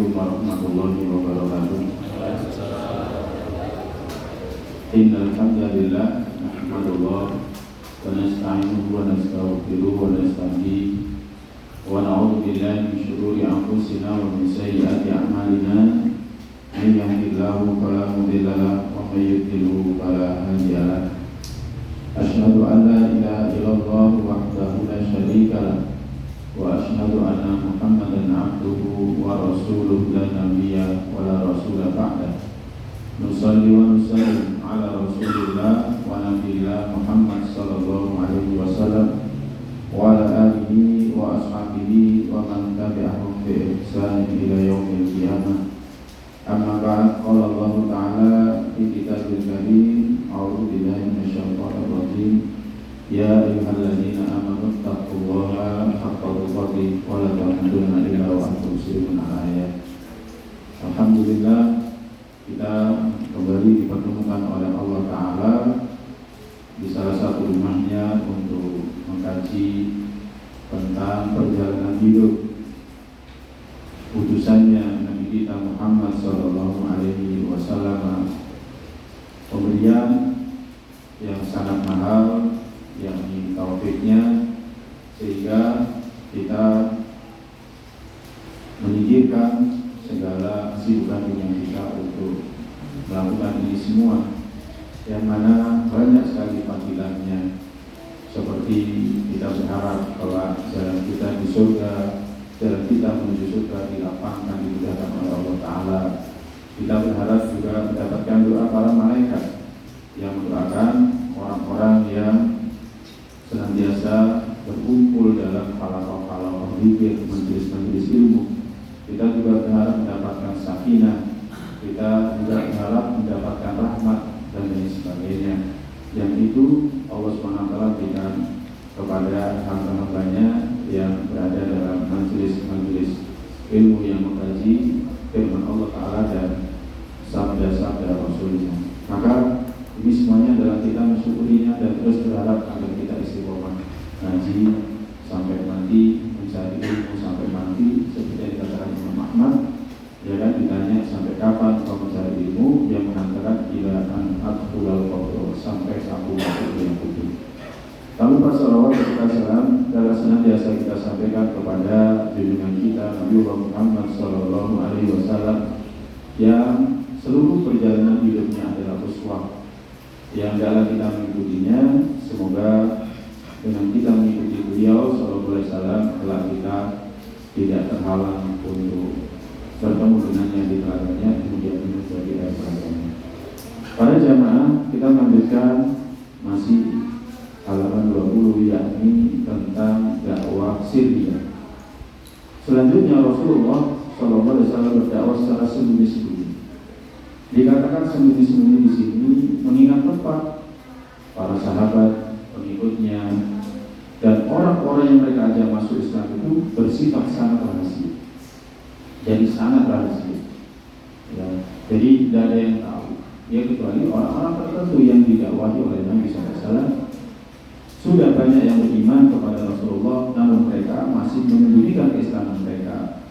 Assalamualaikum warahmatullahi wabarakatuh. Innal hamdalillah nahmaduhu wa nasta'inuhu wa nastaghfiruhu wa nastahdihi wa na'udzu billahi min shururi anfusina wa min sayyiati a'malina. Man yahdihillahu fala mudilla lahu wa may yudlilhu fala hadiya lahu. Asyhadu an la ilaha illallah wahdahu la syarika lahu wa asyhadu anna Muhammadan abduhu wa rasuluhu la nabiyya wa la rasula ba'da. Nusalli wa nusallim ala rasulillah wa nabiyillah Muhammad sallallahu alaihi wasallam wa ala alihi wa ashabihi wa man tabi'ahum bi ihsan ila yaumil qiyamah. Amma ba'd, qala Allah ta'ala fi kitabil karim, a'udzu billahi minasyaitonir rajim. Ya ayyuhalladzina amanu taqullaha haqqa tuqatih wa la tamutunna illa wa antum muslimun. Ayat. Alhamdulillah, kita kembali dipertemukan oleh Allah Ta'ala di salah satu rumahnya untuk mengkaji tentang perjalanan hidup utusannya Nabi kita Muhammad Sallallahu Alaihi Wasallam, pemberian yang sangat mahal, yakni taufiknya, sehingga kita menyingkirkan segala kesibukan dunia kita untuk melakukan ini semua, yang mana banyak sekali fadilahnya. Seperti kita berharap bahwa jalan kita di surga, jalan kita menuju surga dilapangkan, dimudahkan oleh Allah Ta'ala. Kita berharap juga mendapatkan doa para malaikat yang mendoakan orang-orang yang senantiasa berkumpul dalam halaqah-halaqah zikir, majelis-majelis ilmu. Kita juga berharap mendapatkan sakinah, kita juga berharap mendapatkan rahmat dan lain sebagainya. Yang itu Allah SWT berikan kepada hamba-hambanya yang berada dalam majelis-majelis ilmu yang mengkaji firman Allah Ta'ala dan sabda-sabda Rasulnya. Maka ini semuanya adalah kita mensyukurinya dan terus berharap agar kita istiqomah ngaji sampai mati, mencari ilmu sampai mati, seperti yang dikatakan Imam Ahmad, ya kan, ditanya sampai kapan kau mencari ilmu, yang mengatakan ila an adkhulal qabr, sampai aku masuk yang kubur. Lalu salawat serta salam adalah senantiasa kita sampaikan kepada junjungan kita Nabi Muhammad Sallallahu Alaihi Wasallam, yang seluruh perjalanan hidupnya adalah uswah, yang dalam kita mengikutinya. Semoga dengan kita mengikuti beliau Sallallahu Alaihi Wasallam, kelak kita tidak terhalang untuk bertemu dengannya di teladannya, kemudian menjadi air teladannya. Para jamaah, kita melanjutkan masih halaman 20, yakni tentang dakwah sirriyah. Selanjutnya Rasulullah Sallallahu Alaihi Wasallam berdakwah secara sembunyi-sembunyi. Dikatakan sembunyi-sembunyi di sini mengingat tempat para sahabat, pengikutnya, dan orang-orang yang mereka ajak masuk Islam itu bersifat sangat rahasia. Jadi sangat rahasia. Ya, jadi tidak ada yang tahu. Ya, kecuali orang-orang tertentu yang didakwahi oleh Nabi SAW. Sudah banyak yang beriman kepada Rasulullah, namun mereka masih menyembunyikan keislaman mereka.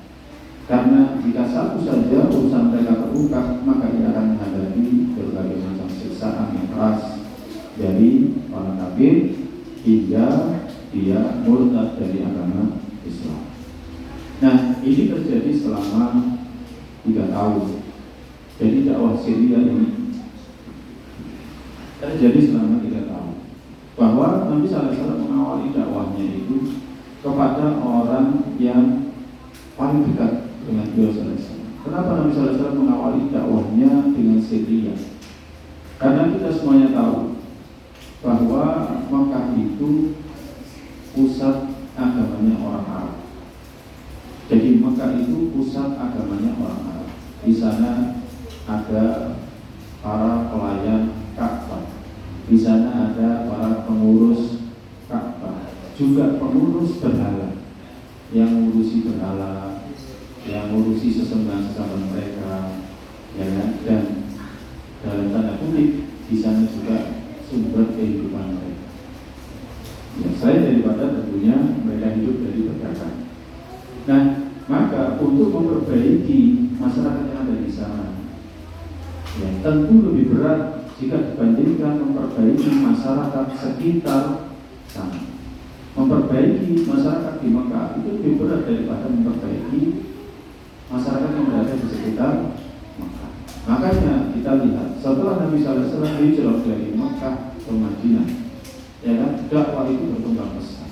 Karena jika satu saja urusan mereka terungkap, maka dia akan menghadapi berbagai macam siksaan yang keras dari orang kafir hingga dia murtad dari agama Islam. Nah, ini terjadi selama 3 tahun. Jadi dakwah sirriyah ini terjadi selama 3 tahun. Bahwa Nabi SAW mengawali dakwahnya itu kepada orang yang paling dekat dengan beliau SAW. Kenapa Nabi SAW mengawali dakwahnya dengan sirriyah? Karena kita semuanya tahu bahwa Makkah itu pusat agamanya orang Arab. Jadi Makkah itu pusat agamanya orang Arab. Di sana ada para pelayan Ka'bah. Di sana ada para pengurus Ka'bah, juga pengurus berhala, yang ngurusi berhala, yang ngurusi sesembahan-sesembahan mereka, ya kan? Dan dalam tanda kutip di sana juga sumber kehidupan mereka. Ya, selain daripada tentunya mereka hidup dari berdagang. Nah, maka untuk memperbaiki tentu lebih berat jika dibandingkan memperbaiki masyarakat sekitar sana. Memperbaiki masyarakat di Mekah itu lebih berat daripada memperbaiki masyarakat yang berada di sekitar Mekah. Makanya kita lihat setelah Nabi SAW hijrah dari Mekah ke Madinah, ya kan, dakwah itu berkembang pesat.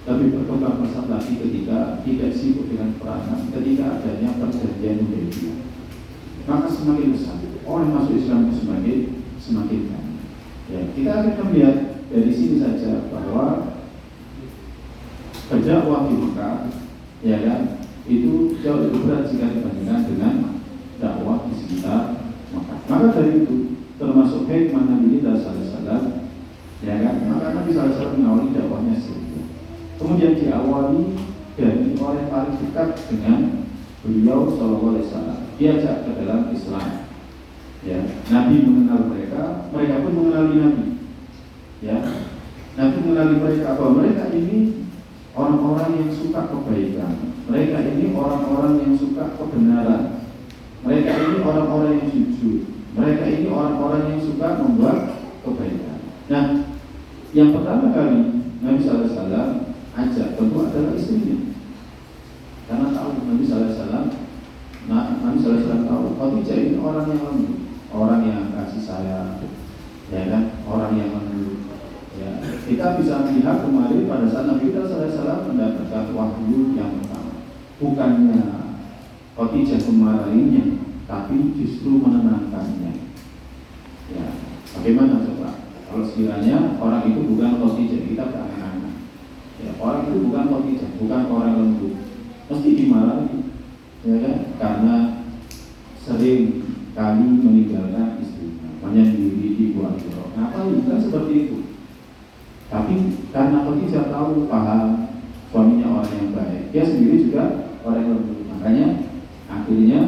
Tapi berkembang pesat lagi ketika tidak sibuk dengan perangan, ketika adanya perjanjian Hudaybiyah. Maka semakin besar orang masuk Islam itu semakin banyak. Ya, kita akan melihat dari sini saja bahwa berdakwah di Mekah, ya kan, itu jauh lebih berat jika dibandingkan dengan dakwah di sekitar Mekah. Maka dari itu termasuk hikmah Nabi kita SAW, ya kan, maka Nabi SAW mengawali dakwahnya sendiri. Kemudian diawali dari orang paling dekat dengan beliau SAW, diajak ke dalam Islam. Ya, Nabi mengenal mereka, mereka pun mengenali Nabi. Ya, Nabi mengenali mereka bahwa mereka ini orang-orang yang suka kebaikan, mereka ini orang-orang yang suka kebenaran, mereka ini orang-orang yang jujur, mereka ini orang-orang yang suka membuat kebaikan. Nah, yang pertama kali Nabi SAW ajak tentu adalah istrinya, karena tahu Nabi SAW tahu Khadijah ini orang yang lembut, orang yang kasih sayang, ya kan, orang yang lembut. Ya, kita bisa melihat kemarin pada saat Nabi SAW mendapatkan wahyu yang pertama, bukannya Khadijah memarahinya, tapi justru menenangkannya. Ya, bagaimana coba kalau sekiranya orang itu bukan Khadijah, kita berangan-angan. Ya, orang itu bukan Khadijah, bukan orang lembut, mesti dimarahi, ya kan? Karena sering kali meninggalkan istrinya, menyendiri di buah jeruk. Kenapa? Bukan seperti itu. Tapi karena Khadijah tahu paham suaminya orang yang baik, dia sendiri juga orang yang lembut. Makanya akhirnya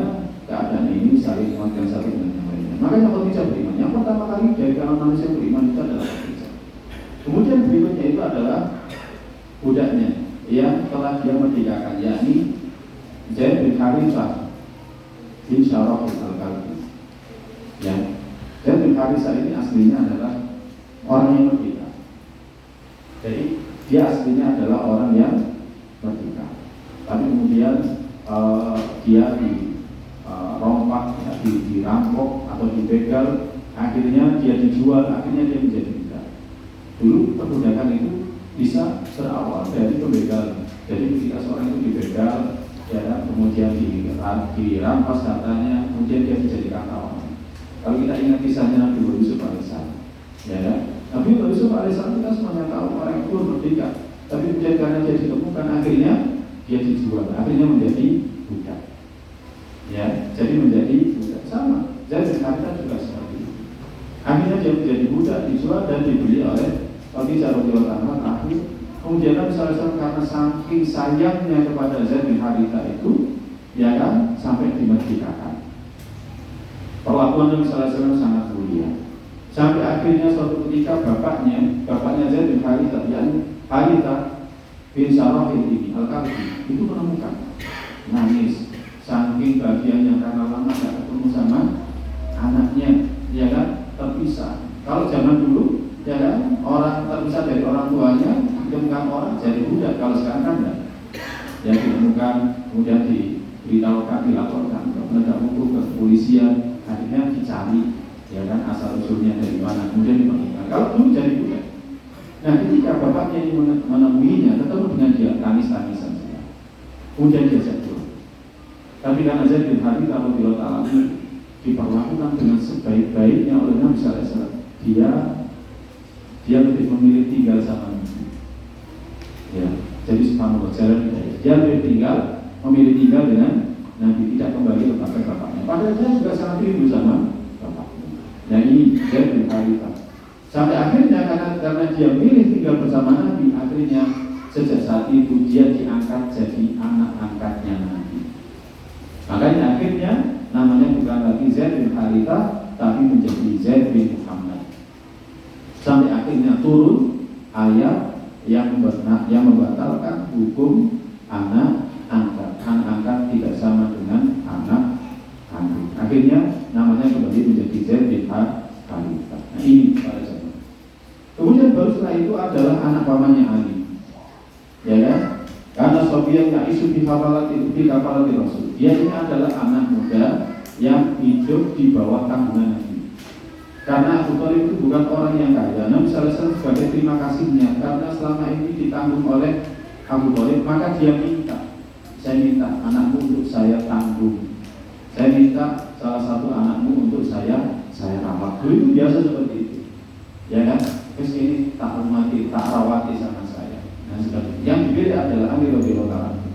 keadaan ini saling menguatkan satu dengan yang lainnya. Makanya Khadijah beriman. Yang pertama kali dari kalangan manusia beriman itu adalah Khadijah. Kemudian berikutnya itu adalah budaknya yang telah dia merdekakan, yakni Zaid bin Harithah bin Syaraf al-Kalbi. Ya, Zaid bin Harithah ini aslinya adalah orang yang merdeka. Jadi dia aslinya adalah orang yang merdeka, tapi kemudian dia dirompak, ya, dirampok atau dibegal, akhirnya dia dijual, akhirnya dia menjadi budak. Dulu perbudakan itu bisa berawal dari pembegalan. Jadi ketika seorang itu dibegal, ya, kemudian dirampas hartanya, kemudian dia dijadikan tawanan. Kalau kita ingat kisahnya Nabi Yusuf alaihissalam, ya, Nabi Yusuf alaihissalam kita semuanya tahu orang itu merdeka, tapi kemudian karena dia ditemukan, akhirnya dia dijual, akhirnya menjadi budak. Ya, jadi menjadi budak sama. Jadi harta juga seperti itu. Akhirnya dia menjadi budak, dijual dan dibeli oleh Khadijah radhiyallahu anha. Kemudian Nabi SAW karena saking sayangnya kepada Zaid bin Harithah itu, ya kan, sampai dimerdekakan. Perlakuan Nabi SAW sangat mulia. Sampai akhirnya suatu ketika bapaknya Zaid bin Harithah, yakni Harithah bin Syaraf ini al-Kalbi, itu menemukan, nangis, saking bahagianya karena lama tidak ketemu sama anaknya, ya kan, terpisah. Kalau zaman dulu, ya kan, orang terpisah dari orang tuanya, ditemukan orang jadi budak. Kalau sekarang kan enggak. Ya, ditemukan, kemudian diberitahukan, dilaporkan ke penegak hukum, ke kepolisian, akhirnya dicari, ya kan, asal usulnya dari mana, kemudian diperlukan. Kalau dulu jadi budak. Nah, ketika bapaknya ini menemuinya, ketemu dengan dia, tangis-tangisan saja. Kemudian dia jatuh. Tapi karena Zaid bin Harithah radhiyallahu ta'ala diperlakukan dengan sebaik-baiknya oleh Nabi SAW, dia lebih memilih tinggal sama Nabi. Ya, jadi subhanallah, jalan hidayah. Dia memilih tinggal dengan Nabi, tidak kembali kepada bapaknya. Padahal dia juga sangat rindu sama bapaknya. Nah, ini Zaid bin Harithah. Sampai akhirnya karena dia milih tinggal bersama Nabi, akhirnya sejak saat itu dia diangkat jadi anak angkatnya Nabi. Makanya akhirnya namanya bukan lagi Zaid bin Harithah, tapi menjadi Zaid bin Muhammad. Sampai akhirnya turun ayat yang membatalkan hukum anak angkat. Anak angkat tidak sama dengan anak kandung. Akhirnya namanya kembali menjadi Zaid bin Harithah. Nah ini para jamaah. Kemudian baru setelah itu adalah anak pamannya Ali, ya kan? Karena Sofyan Yaisu di kapalati Rasul. Dia ini adalah anak muda yang hidup di bawah tanggungan Nabi. Karena Abu Thalib itu bukan orang yang kaya. Nabi SAW sebagai terima kasihnya karena selama ini ditanggung oleh Abu Thalib, maka dia minta, saya minta anakmu untuk saya tanggung. Saya minta salah satu anakmu untuk saya rawat. Dulu itu biasa seperti itu, ya kan? Terus ini tak hormati, tak rawati sama saya. Nah, seperti yang berbeda adalah Ali radhiyallahu anhu.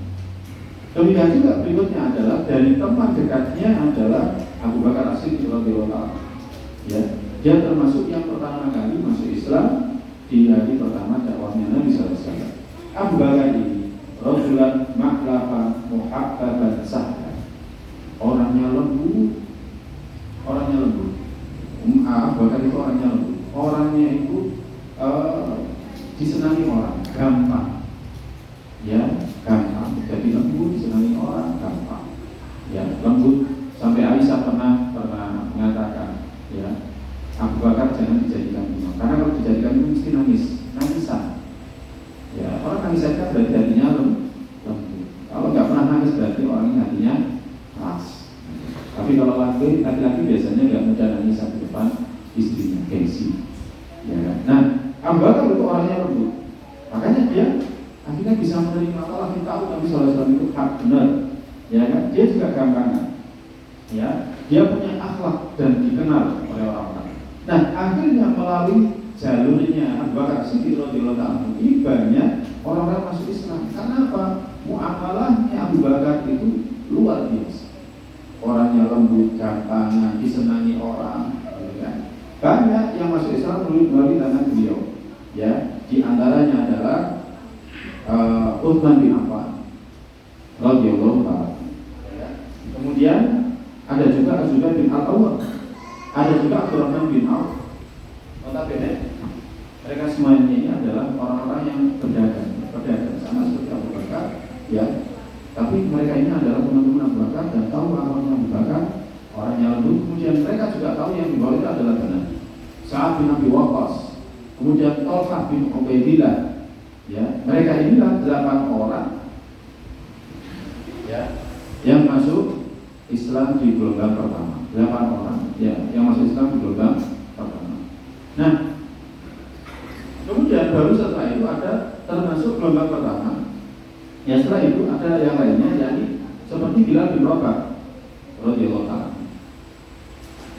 Demikian juga berikutnya adalah dari teman dekatnya adalah Abu Bakar As-Siddiq radhiyallahu anhu. Ya, dia termasuk yang pertama kali masuk Islam di hari pertama dakwahnya Nabi SAW. Abu Bakar ini rajulan ma'lafa muhabbaban sahha. Orangnya lembut. Abu Bakar itu orangnya lembut. Orangnya itu disenangi orang, gampang. Ya, gampang. Jadi lembut, disenangi orang, gampang. Ya, lembut. Sampai Aisyah pernah mengatakan, ya, Abu Bakar jangan dijadikan imam, karena kalau dijadikan imam mesti nangisan. Ya, orang nangis saja berarti hatinya lembut. Kalau nggak pernah nangis berarti orangnya hatinya keras. Tapi kalau laki-laki biasanya nggak mudah nangis di depan istrinya, gengsi. Ya kan? Nah, Abu Bakar itu orangnya lembut, makanya dia akhirnya bisa menerima Allah. Kita tahu Nabi SAW itu hak benar, ya kan? Dia juga gampangan, ya. Dia punya akhlak dan dikenal oleh orang-orang. Nah, akhirnya melalui jalurnya Abu Bakar Siddiq radhiyallahu anhu ini banyak orang-orang masuk Islam. Karena apa? Muamalahnya Abu Bakar itu luar biasa. Orangnya lembut, gampangan, disenangi orang, gitu kan? Banyak yang masuk Islam melalui tangan beliau. Ya, di antaranya adalah Utsman bin Affan radhiyallahu anhu. Kemudian ada juga Zubair bin Al-Awwam, ada juga Abdurrahman bin Auf. Notabene mereka semuanya ini adalah orang-orang yang berdagang sama seperti Abu Bakar, ya. Tapi mereka ini adalah teman-teman Abu Bakar dan tahu amalnya Abu Bakar, orang yang lembut. Kemudian mereka juga tahu yang dibawa itu adalah benar. Sa'ad bin Abi Waqqas, kemudian Thalhah bin Ubaidillah, ya. Mereka inilah 8 orang, ya, yang masuk Islam di gelombang pertama. 8 orang, ya, yang masuk Islam di gelombang pertama. Nah, kemudian baru setelah itu ada termasuk gelombang pertama. Ya, setelah itu ada yang lainnya, yakni seperti Bilal bin Rabah radhiyallahu anhu.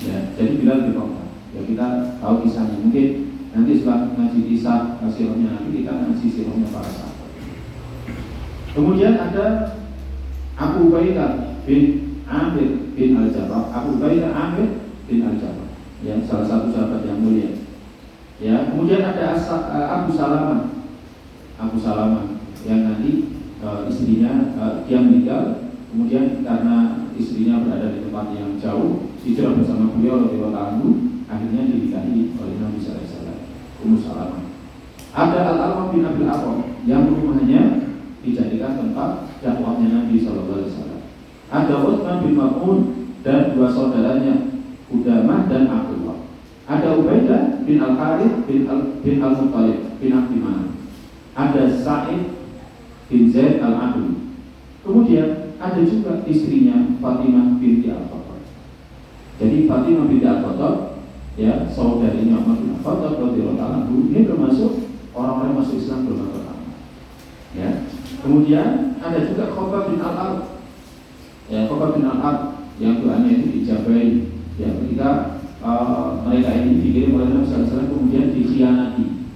Ya, jadi Bilal bin Rabah. Ya, kita tahu kisahnya. Mungkin nanti setelah ngaji kisah sirahnya nanti kita ngaji sirahnya para sahabat. Kemudian ada Abu Ubaidah bin Amir bin Al-Jarrah. Abu Ubaidah Amir bin Al-Jarrah, yang salah satu sahabat yang mulia. Ya, kemudian ada Abu Salamah yang nanti istrinya dia meninggal, kemudian karena istrinya berada di tempat yang jauh, hijrah bersama beliau radhiyallahu anhu, akhirnya dinikahi oleh Nabi sallallahu alaihi wasallam, Ummu Salamah. Ada Al-Arqam bin Abil Arqam yang rumahnya dijadikan tempat dakwahnya Nabi sallallahu alaihi wasallam. Ada Utsman bin Mas'ud dan 2 saudaranya, Udamah dan Abdullah. Ada Ubaidah bin Al-Harith bin Al-Muttalib bin Abdi Manaf. Ada Sa'id bin Zaid Al-Adwi. Kemudian ada juga istrinya Fatimah binti Al-Khattab. Jadi Fatimah binti Al-Khattab, ya, saudarinya Umar bin Khattab radhiyallahu anhu, ini termasuk orang-orang masuk Islam gelombang pertama. Ya. Kemudian ada juga Khabbab bin Al-Arq. Ya, Khabbab bin Al-Arq yang doanya itu dijabai. Ya, ketika mereka ini dikirim oleh Nabi sallallahu alaihi wasallam kemudian dikhianati.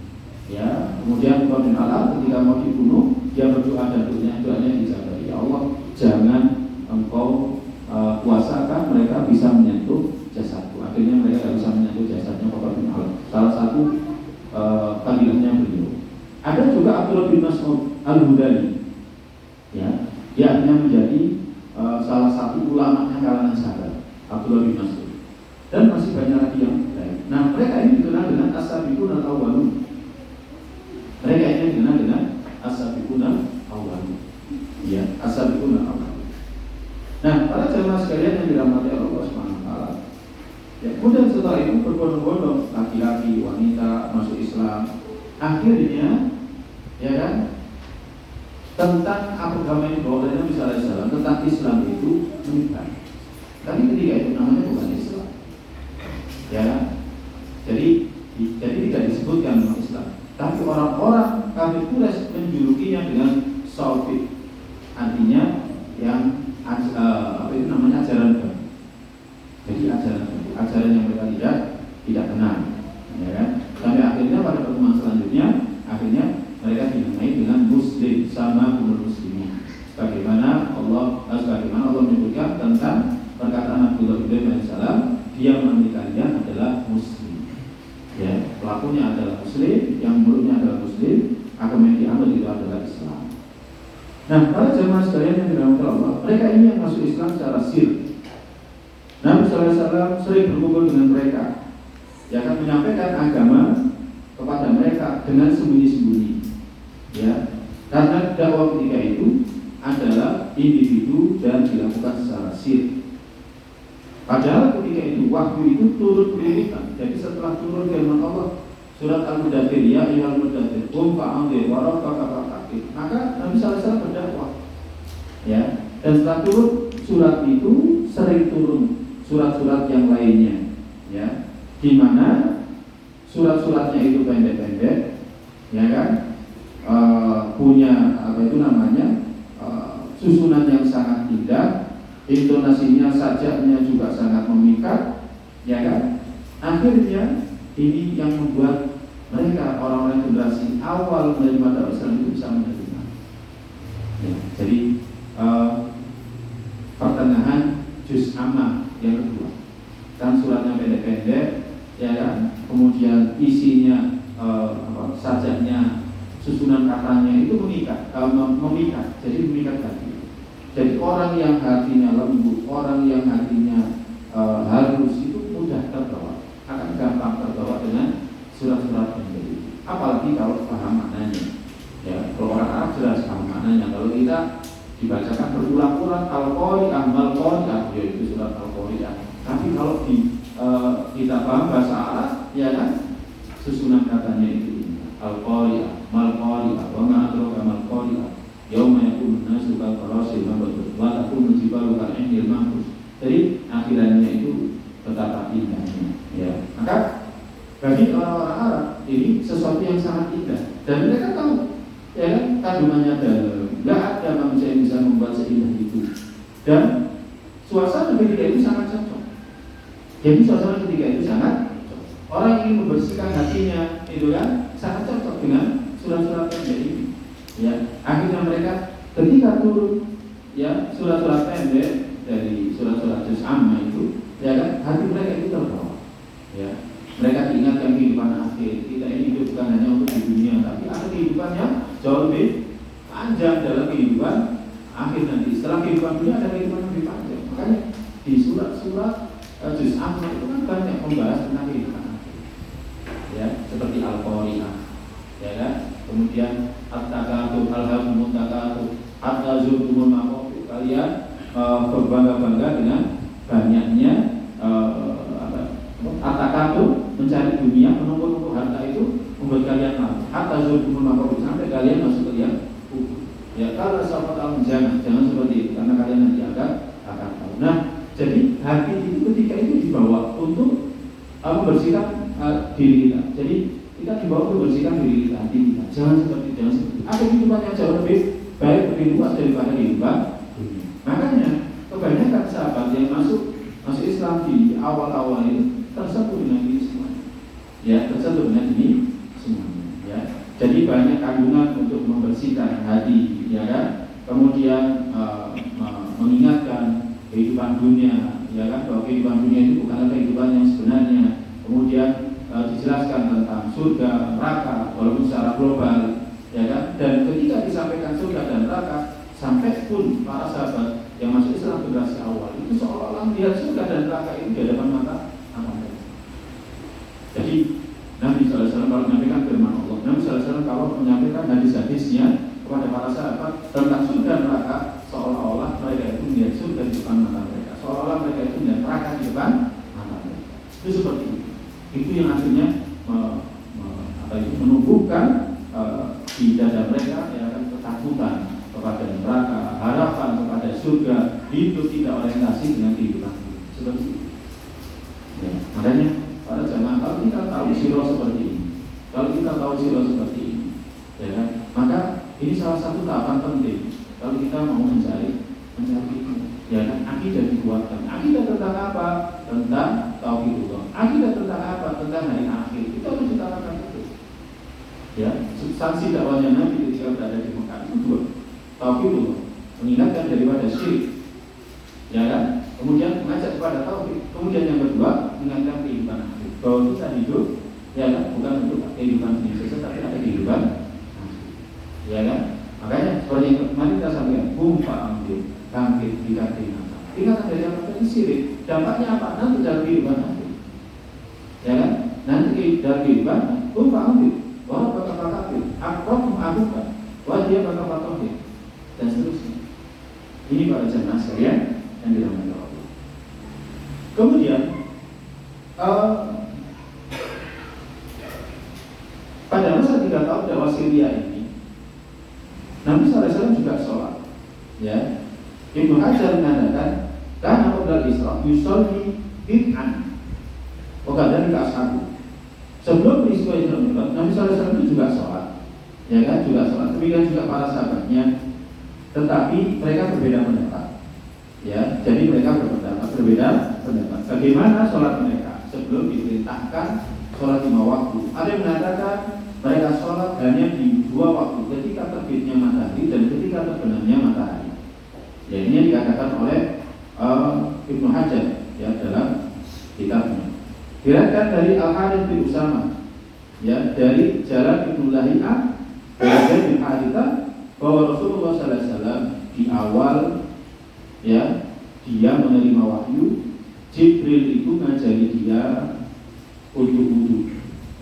Ya, kemudian Khabbab bin Al-Arq ketika mau dibunuh, dia berdoa dan doanya dijabai. Ya Allah, jangan Engkau kuasakan mereka bisa menyentuh jasadku. Akhirnya mereka tidak bisa menyentuh jasadnya Khabbab bin Al-Arq. Salah satu panggilannya beliau. Ada juga Abdullah bin Mas'ud Al-Hudali. Ya, dia akhirnya menjadi salah satu ulama kalangan sahabat, Abdullah bin Mas'ud. Dan masih banyak lagi yang lain. Nah, mereka ini dikenal dengan as-sabiqun al-awwalun. Mereka ini dikenal dengan as-sabiqun al-awwalun. Ya, as-sabiqun al-awwalun. Nah, para jemaah sekalian yang dirahmati Allah Subhanahu Ya, kemudian setelah itu berbondong-bondong laki-laki, wanita masuk Islam. Akhirnya, ya kan, tentang agama ini bahwa Nabi Sallallahu Alaihi Wasallam tentang Islam itu meningkat. Tapi ketika itu namanya bukan Islam, ya kan? Jadi tidak disebutkan nama Islam. Tapi orang-orang kafir Quraisy menjulukinya dengan Saufik, artinya yang ajaran baru. Jadi ajaran yang mereka tidak kenal, ya kan? Sampai akhirnya pada pertemuan selanjutnya, akhirnya mereka dinamai dengan Muslim sama muslimin. Sebagaimana Allah menyebutkan tentang perkataan Abdullah bin Salam, dia menamai kalian adalah Muslim. Ya, pelakunya adalah Muslim, yang mulutnya adalah Muslim, agama yang diambil itu adalah Islam. Nah, para jemaah sekalian yang dirahmati Allah, mereka ini yang masuk Islam secara sir. Nabi Sallallahu Alaihi Wasallam sering berkumpul dengan mereka, yang akan menyampaikan agama kepada mereka dengan sembunyi-sembunyi. Ya, karena dakwah ketika itu adalah individu dan dilakukan secara sir. Padahal ketika itu wahyu itu turun berurutan. Jadi setelah turun firman Allah surat Al-Mudaththir, ya ayyuhal mudaththir qum fa'anzir wa rabbaka fakabbir, maka Nabi sallallahu alaihi wasallam berdakwah. Ya, dan setelah turun surat itu sering turun surat-surat yang lainnya. Ya, di mana surat-suratnya itu pendek-pendek, ya kan? Punya susunan yang sangat indah, intonasinya, sajaknya juga sangat memikat, ya kan? Akhirnya ini yang membuat mereka orang-orang generasi awal menerima dakwah Islam itu bisa menerima. Ya, jadi pertengahan juz amma yang kedua, kan suratnya pendek-pendek, ya kan? Kemudian isinya sajaknya, susunan katanya itu memikat, jadi memikat hati. Jadi orang yang hatinya lembut, orang yang hatinya halus itu mudah terbawa, akan gampang terbawa dengan surat-surat yang itu. Apalagi kalau paham maknanya. Ya, kalau orang Arab jelas paham maknanya. Kalau kita dibacakan berulang-ulang Al-Qari'ah, Mal-Qari'ah, yaitu surat Al-Qari'ah. Tapi kalau kita paham bahasa Arab, ya kan, susunan katanya itu Al-Qari'ah, Mal-Qari'ah, wa ma adraka mal-Qari'ah, yauma yaqumun nasu kal farasil mabthus wa takunu jibalu kal indil manfus. Jadi akhirannya itu betapa indahnya, ya. Maka bagi orang-orang Arab ini sesuatu yang sangat indah dan mereka tahu, ya kan, kandungannya dalam, nggak ada manusia yang bisa membuat seindah itu. Dan suasana ketika itu sangat cocok. Jadi suasana ketika itu sangat cocok. Orang yang ingin membersihkan hatinya itu kan sangat cocok dengan surat-surat pendek ini. Ya, akhirnya mereka ketika turun, ya, surat-surat pendek dari surat-surat juz amma itu, ya kan, hati mereka itu terbawa. Ya, mereka diingatkan kehidupan akhir. Kita ini hidup bukan hanya untuk di dunia, tapi ada kehidupan yang jauh lebih panjang dalam kehidupan akhir nanti. Setelah kehidupan dunia ada kehidupan yang lebih panjang. Makanya di surat-surat juz amma itu kan banyak membahas tentang kehidupan akhir. Ya, seperti Al-Qari'ah, ya kan. Kemudian at-takatsur, alhamdulillah takatsur, hatta zurtumul maqabir. Kalian berbangga-bangga dengan banyaknya at-takatsur, mencari dunia, menumpuk-numpuk harta itu membuat kalian malu. Hatta zurtumul maqabir, sampai kalian masuk ke liang kubur. Ya, kalau sahabat jangan seperti itu, karena kalian nanti akan tahu. Nah, jadi hati itu ketika itu dibawa untuk membersihkan diri kita. Jadi kita dibawa untuk membersihkan diri kita, hati kita. Jangan seperti itu. Ada kehidupan yang jauh lebih baik, lebih luas daripada kehidupan dunia. Makanya kebanyakan sahabat yang masuk Islam di awal-awal ini tersentuh dengan ini semuanya. Ya, tersentuh dengan ini semuanya. Ya, jadi banyak kandungan untuk membersihkan hati, ya kan. Kemudian mengingatkan kehidupan dunia, ya kan, bahwa kehidupan dunia itu bukanlah kehidupan yang sebenarnya. Kemudian dijelaskan tentang surga, neraka, walaupun secara global, ya kan. Dan ketika disampaikan surga dan neraka, sampai pun para sahabat yang masuk Islam generasi awal itu seolah-olah melihat surga dan neraka itu di hadapan mata mereka. Jadi Nabi SAW kalau menyampaikan firman Allah, Nabi SAW kalau menyampaikan hadis-hadisnya kepada para sahabat tentang surga dan neraka, seolah-olah mereka itu melihat surga di depan mata mereka, seolah-olah mereka itu melihat neraka di depan mata mereka. Itu seperti itu. Itu yang akhirnya menumbuhkan di dada mereka ya kan ketakutan kepada neraka, harapan kepada surga, hidup tidak orientasi dengan kehidupan seperti itu. Ya, makanya para jamaah, kalau kita tahu sirah seperti ini, kalau kita tahu sirah seperti ini, ya kan, maka ini salah satu tahapan penting kalau kita mau mencari ilmu, ya kan, akidah dikuatkan. Akidah tentang apa? Tentang tauhidullah. Akidah tentang apa? Tentang hari akhir. Itu harus ditanakan itu. Ya, substansi dakwahnya Nabi ketika berada di Mekah itu dua, tauhidullah, mengingatkan daripada syirik, ya kan, kemudian mengajak kepada tauhid, kemudian yang kedua mengingatkan kehidupan akhir, bahwa kita hidup, ya kan, bukan untuk kehidupan ini saja, tapi ada kehidupan akhir, ya kan. Makanya seperti yang kemarin kita sampaikan, bumpa ambil, bangkit, dikatakan, ingatkan dari apa tadi syirik, dampaknya apa? Nanti dalam kehidupan akhir, ya kan, nanti dalam kehidupan, bumpa ambil. Orang bakal kafir, akrob mengagukan, wajib bakal kafir, dan seterusnya. Ini para jemaah sekalian yang dirahmati Allah. Kemudian pada masa 3 tahun dakwah Syria ini, Nabi SAW juga sholat. Ya, Ibnu Hajar mengatakan, karena qabla Isra yusolli bid'an, bukan dari ashabu. Sebelum peristiwa Isra Mi'raj, Nabi SAW itu juga sholat, ya kan, juga sholat. Demikian juga para sahabatnya, tetapi mereka berbeda pendapat, ya. Jadi mereka berbeda pendapat. Bagaimana sholat mereka sebelum diperintahkan sholat 5 waktu? Ada yang mengatakan mereka sholat hanya di 2 waktu, ketika terbitnya matahari dan ketika terbenamnya matahari. Ya, ini yang dikatakan oleh Ibnu Hajar, ya, dalam kitabnya. Diriwayatkan dari Al-Harith bin Usama, ya, dari Jalan Ibnu Lahiyah dari bin Harithah, bahwa Rasulullah SAW di awal, ya, dia menerima wahyu, Jibril itu ngajari dia untuk wudu.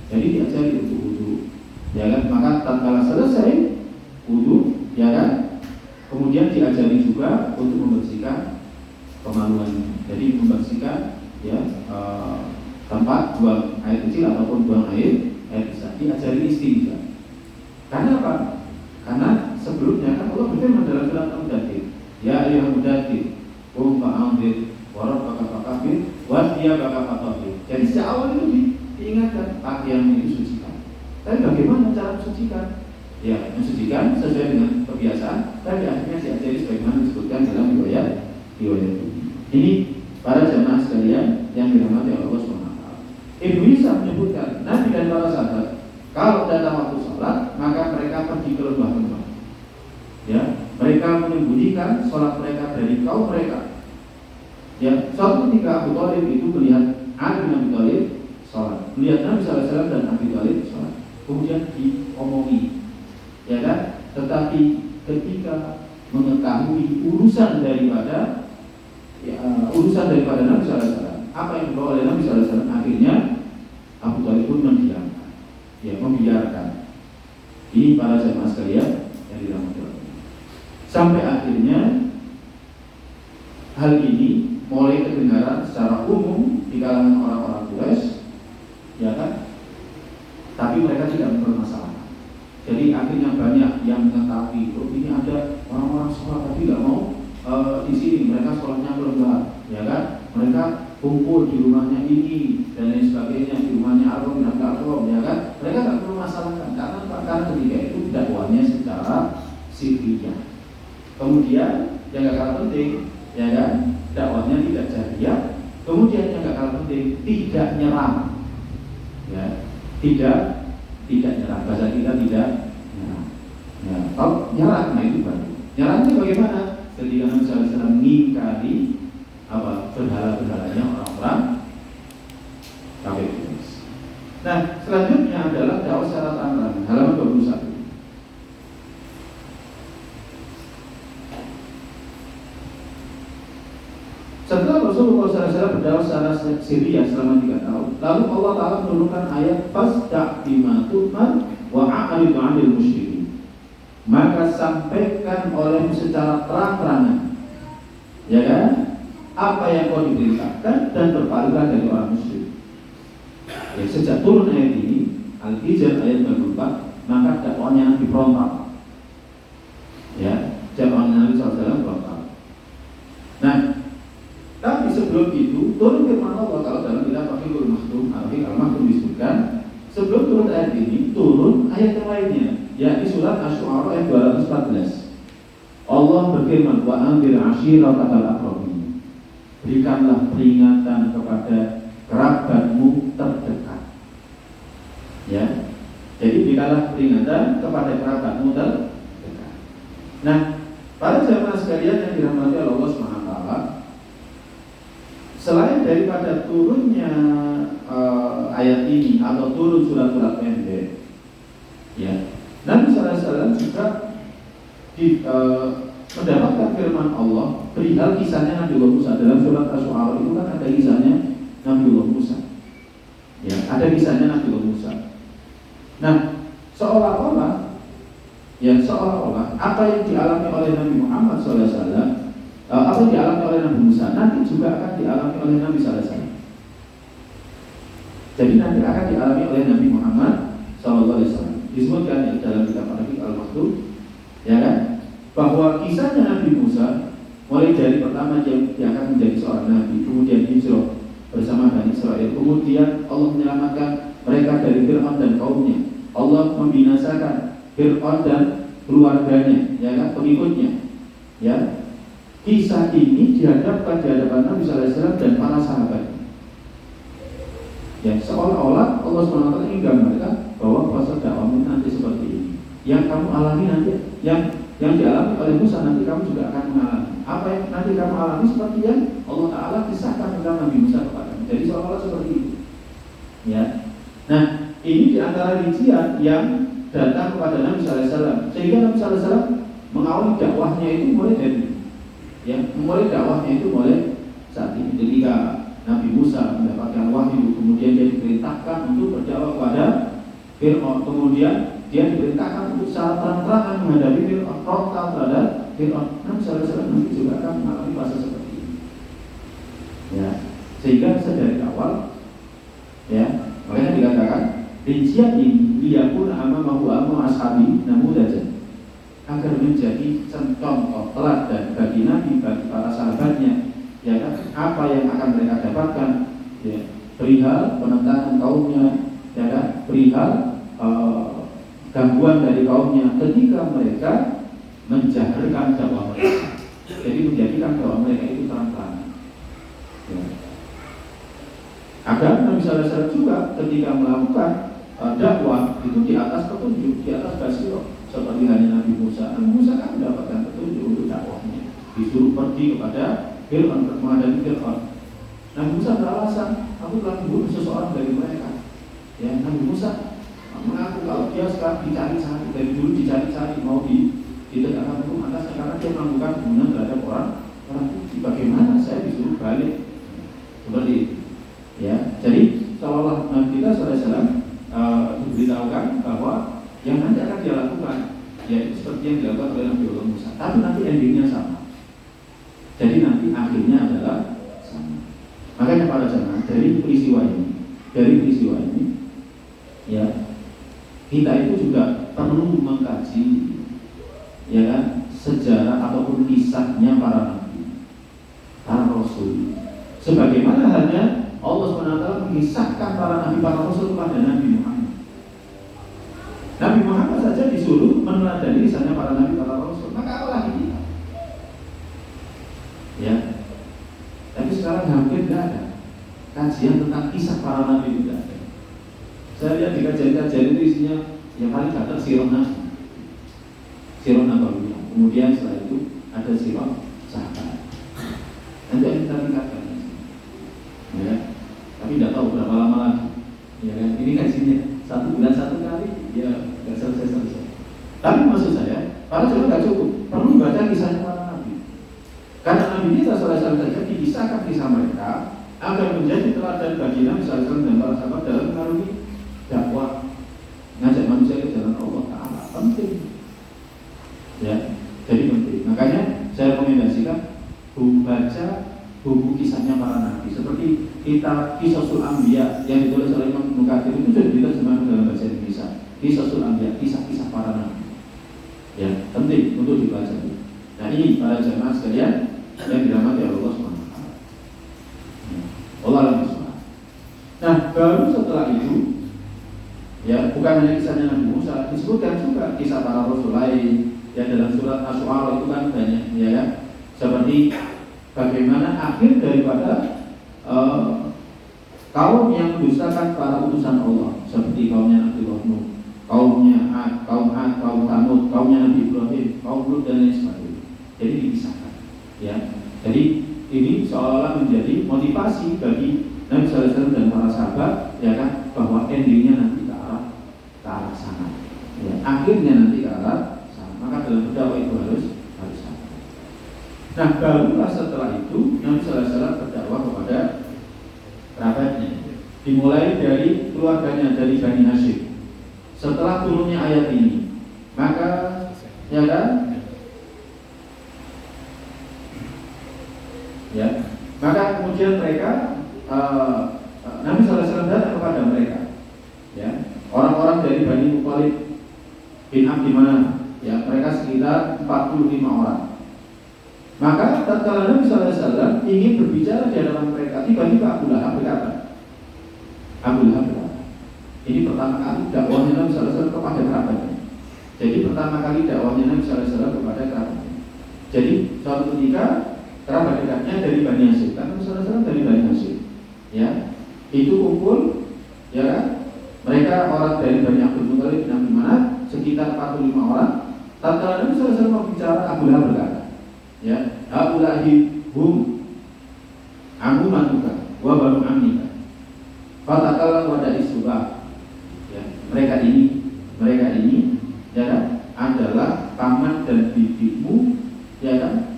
Jadi diajari untuk wudu, ya kan. Maka tatkala selesai wudu, ya kan, kemudian diajari juga untuk membersihkan kemaluannya. Jadi membersihkan, ya, tempat buang air kecil ataupun buang air besar, diajari istinja. Karena apa? Karena sebelumnya kan Allah berfirman dalam surat Al-Mudaththir, ya ayyuhal mudaththir qum fa'anzir wa rabbaka fakabir wa thiyabaka fatahhir. Jadi sejak awal itu diingatkan pakaian itu sucikan. Tapi bagaimana cara mensucikan? Ya, mensucikan sesuai dengan kebiasaan, tapi akhirnya diajari sebagaimana disebutkan dalam riwayat ini. Para jemaah sekalian yang dirahmati Allah SWT, Ibnu Isa menyebutkan Nabi dan para sahabat kalau datang waktu sholat maka mereka pergi ke lembah-lembah, ya, mereka menyembunyikan sholat mereka dari kaum mereka. Ya, suatu ketika Abu Thalib itu melihat Ali bin Abi Thalib sholat, melihat Nabi SAW dan Abi Thalib sholat, kemudian diomongi, ya kan. Tetapi ketika mengetahui urusan daripada Nabi SAW, apa yang dibawa oleh Nabi SAW, akhirnya Abu Thalib pun mendiamkan, ya, membiarkan. Ini para jemaah sekalian yang dirahmati Allah. Sampai akhirnya hal ini mulai kedengaran secara umum di kalangan orang-orang Quraisy, ya kan. Tapi mereka tidak mempermasalahkan. Jadi akhirnya banyak yang mengetahui, oh ini ada orang-orang sholat tapi tidak mau di sini, mereka sholatnya kelembar, ya kan. Mereka kumpul di rumahnya ini dan lain sebagainya, di rumahnya Al-Rum dan Al-Rum, ya kan. Mereka tidak perlu masalahkan karena ketika itu dakwahnya secara sirriyah. Kemudian yang gak kalah penting, ya kan, dakwahnya tidak jahiliyah. Kemudian yang gak kalah penting, tidak nyerang, ya, tidak nyerang. Bahasa kita tidak nyerang. Ya, kalau nyerang, nah itu baru. Nyerangnya bagaimana? Ketika Nabi SAW mengingkari berhala-berhalanya orang-orang kafir. Nah, selanjutnya adalah dakwah secara terang-terangan, halaman 21. Setelah Rasulullah SAW berdakwah secara sirriyah selama 3 tahun, lalu Allah Ta'ala menurunkan ayat fasda' bima tu'mar wa a'rid 'anil musyrikin. Maka sampaikan olehmu secara terang-terangan, ya kan, apa yang kau diperintahkan dan berpalinglah dari orang musyrik. Ya, sejak turun ayat ini, Al-Hijr ayat 44, maka dakwahnya Nabi frontal. Ya, dakwahnya Nabi SAW frontal. Nah, tapi sebelum itu turun firman Allah kalau dalam kitab Al-Maktum, Al-Maktum disebutkan sebelum turun ayat ini turun ayat yang lainnya, yakni surat Asy-Syu'ara ayat 214. Allah berfirman, wa anzir ashiratakal aqrabin. Berikanlah peringatan kepada kerabatmu terdekat. Ya, jadi berikanlah peringatan kepada kerabatmu terdekat. Nah, para jamaah sekalian yang dirahmati Allah Subhanahu wa taala, selain daripada turunnya ayat ini atau turun surat-surat pendek, ya, Nabi sallallahu alaihi wasallam juga mendapatkan firman Allah perihal kisahnya Nabi Musa. Dalam surat Asy-Syu'ara itu kan ada kisahnya Nabi Musa. Ya, ada kisahnya Nabi Musa. Nah, seolah-olah apa yang dialami oleh Nabi Muhammad SAW, apa yang dialami oleh Nabi Musa nanti juga akan dialami oleh Nabi SAW. Jadi nanti akan dialami oleh Nabi Muhammad SAW. Disebutkan dalam kitab Al-Maktum, ya kan, bahwa kisahnya Nabi Musa mulai dari pertama dia akan menjadi seorang nabi, kemudian hijrah bersama Bani Israel, kemudian Allah menyelamatkan mereka dari Fir'aun dan kaumnya, Allah membinasakan Fir'aun dan keluarganya, ya kan, pengikutnya. Ya, kisah ini dihadapkan di hadapan Nabi Sallallahu Alaihi Wasallam dan para sahabat. Ya, seolah-olah Allah SWT ingin gambarkan bahwa proses dakwahmu nanti seperti ini. Yang kamu alami nanti, yang dialami oleh Musa nanti kamu juga akan mengalami. Apa yang nanti kamu alami seperti yang Allah Ta'ala kisahkan tentang Nabi Musa kepadamu. Jadi seolah-olah seperti itu. Ya. Nah, ini diantara rincian yang datang kepada Nabi Sallallahu Alaihi Wasallam, sehingga Nabi Sallallahu Alaihi Wasallam mengawali dakwahnya itu mulai dari, ya, mulai dakwahnya itu mulai saat ini. Ketika Nabi Musa mendapatkan wahyu, kemudian dia diperintahkan untuk berdakwah kepada Fir'aun, kemudian dia diperintahkan untuk secara terang-terangan menghadapi Fir'aun, frontal terhadap Fir'aun. Nabi Sallallahu Alaihi Wasallam nanti juga akan mengalami fase seperti ini. Ya, sehingga sedari awal, ya, makanya dikatakan rincian ini liyakun amamahu amma ashabi namudajan, agar menjadi contoh teladan bagi Nabi, bagi para sahabatnya, ya kan, apa yang akan mereka dapatkan, ya, perihal penentangan kaumnya, ya kan, perihal gangguan dari kaumnya ketika mereka menjaharkan dakwah mereka. Jadi menjadikan dakwah mereka itu terang-terangan. Ya. Agar Nabi Sallallahu Alaihi Wasallam juga ketika melakukan dakwah itu di atas petunjuk, di atas basirah, seperti halnya Nabi Musa. Nabi Musa kan mendapatkan petunjuk untuk dakwahnya, disuruh pergi kepada Fir'aun, menghadapi Fir'aun. Nabi Musa beralasan, aku telah membunuh seseorang dari mereka. Ya, Nabi Musa mengaku kalau dia sekarang dicari-cari, dari dulu dicari-cari, mau ditegakkan hukum atasnya karena dia melakukan pembunuhan terhadap orang putih. Bagaimana saya disuruh balik? Seperti itu. Ya, jadi seolah Nabi kita SAW diberitahukan bahwa yang nanti akan dia lakukan, yaitu seperti yang dilakukan oleh Nabi Musa. Tapi nanti endingnya sama. Jadi nanti akhirnya adalah sama. Makanya para jemaah dari peristiwa ini, ya, kita itu juga perlu mengkaji, ya kan, sejarah ataupun kisahnya para nabi, para rasul. Sebagaimana halnya Allah SWT mengisahkan para nabi, para rasul kepada Nabi Muhammad. Nabi Muhammad saja disuruh meneladani kisahnya para nabi, para rasul. Maka apalagi kita? Ya. Tapi sekarang hampir tidak ada kajian tentang kisah para nabi, tidak ada. Saya lihat di kajian-kajian itu isinya yang paling datang sirah nabi, sirah nabawiyah. Kemudian setelah itu ada sirah sahabat. Nanti kita tingkatkan, ya. Tapi tidak tahu berapa lama lagi, ya kan? Ini kajiannya 1 bulan 1 kali, ya nggak selesai. Tapi maksud saya, para jemaah nggak cukup, perlu baca kisahnya para nabi. Karena Nabi kita SAW saja dikisahkan kisah mereka agar menjadi teladan bagi Nabi SAW dan para sahabat dalam mengarungi dakwah, ngajak manusia ke jalan Allah Ta'ala. Penting, ya, jadi penting. Makanya saya rekomendasikan baca buku kisahnya para nabi, seperti kitab Qisasul Anbiya yang ditulis oleh Imam Ibnu Katsir itu sudah diterjemahkan dalam bahasa Indonesia. Qisasul Anbiya, kisah-kisah para nabi. Ya, penting untuk dipelajari. Nah, ini para jemaah sekalian yang dirahmati Allah Subhanahu wa taala. Allah Subhanahu. Nah, baru setelah itu ya, bukan hanya kisahnya Nabi Musa, disebutkan juga kisah para rasul lain. Ya, dalam surat Asy-Syu'ara itu kan banyak ya, seperti bagaimana akhir daripada kaum yang mendustakan para utusan Allah, seperti kaumnya Nabi Nuh, kaumnya Ad, kaum Thamud, kaumnya Nabi Ibrahim, kaum Lut dan lain sebagainya. Jadi dipisahkan. Ya, jadi ini seolah menjadi motivasi bagi Nabi Sallallahu Alaihi Wasallam dan para sahabat, ya kan, bahwa endingnya nanti ke arah sana. Ya, akhirnya nanti ke arah sana. Maka dalam berdakwah itu harus sama. Nah, barulah setelah itu Nabi Sallallahu Alaihi Wasallam berdakwah kepada kerabatnya. Dimulai dari keluarganya, dari Bani Hashim. Setelah turunnya ayat ini, maka ya kan, ya, maka kemudian mereka Nabi Sallallahu Alaihi Wasallam datang kepada mereka, ya, orang-orang dari Bani Muthalib bin Abdi Manaf, ya, mereka sekitar 45 orang. Maka tatkala Nabi Sallallahu Alaihi Wasallam ingin berbicara di hadapan mereka, tiba-tiba Abu Lahab berkata, ini pertama kali dakwahnya Nabi Sallallahu Alaihi Wasallam kepada kerabatnya. Jadi pertama kali dakwahnya Nabi Sallallahu Alaihi Wasallam kepada kerabatnya. Jadi suatu ketika kerabat dekatnya dari Bani Hashim, kan Nabi Sallallahu Alaihi Wasallam dari Bani Hashim, ya, itu kumpul, ya kan? Mereka orang dari Bani Abdul Muthalib bin Abdi Manaf sekitar 45 orang. Tatkala Nabi Sallallahu Alaihi Wasallam berbicara, Abu Lahab berkata, ya, Abu Lahab hum amu matuka wa banu amnika fatakalla wa da'isubah. Ya, mereka ini ya kan, adalah paman dan bibimu, ya kan,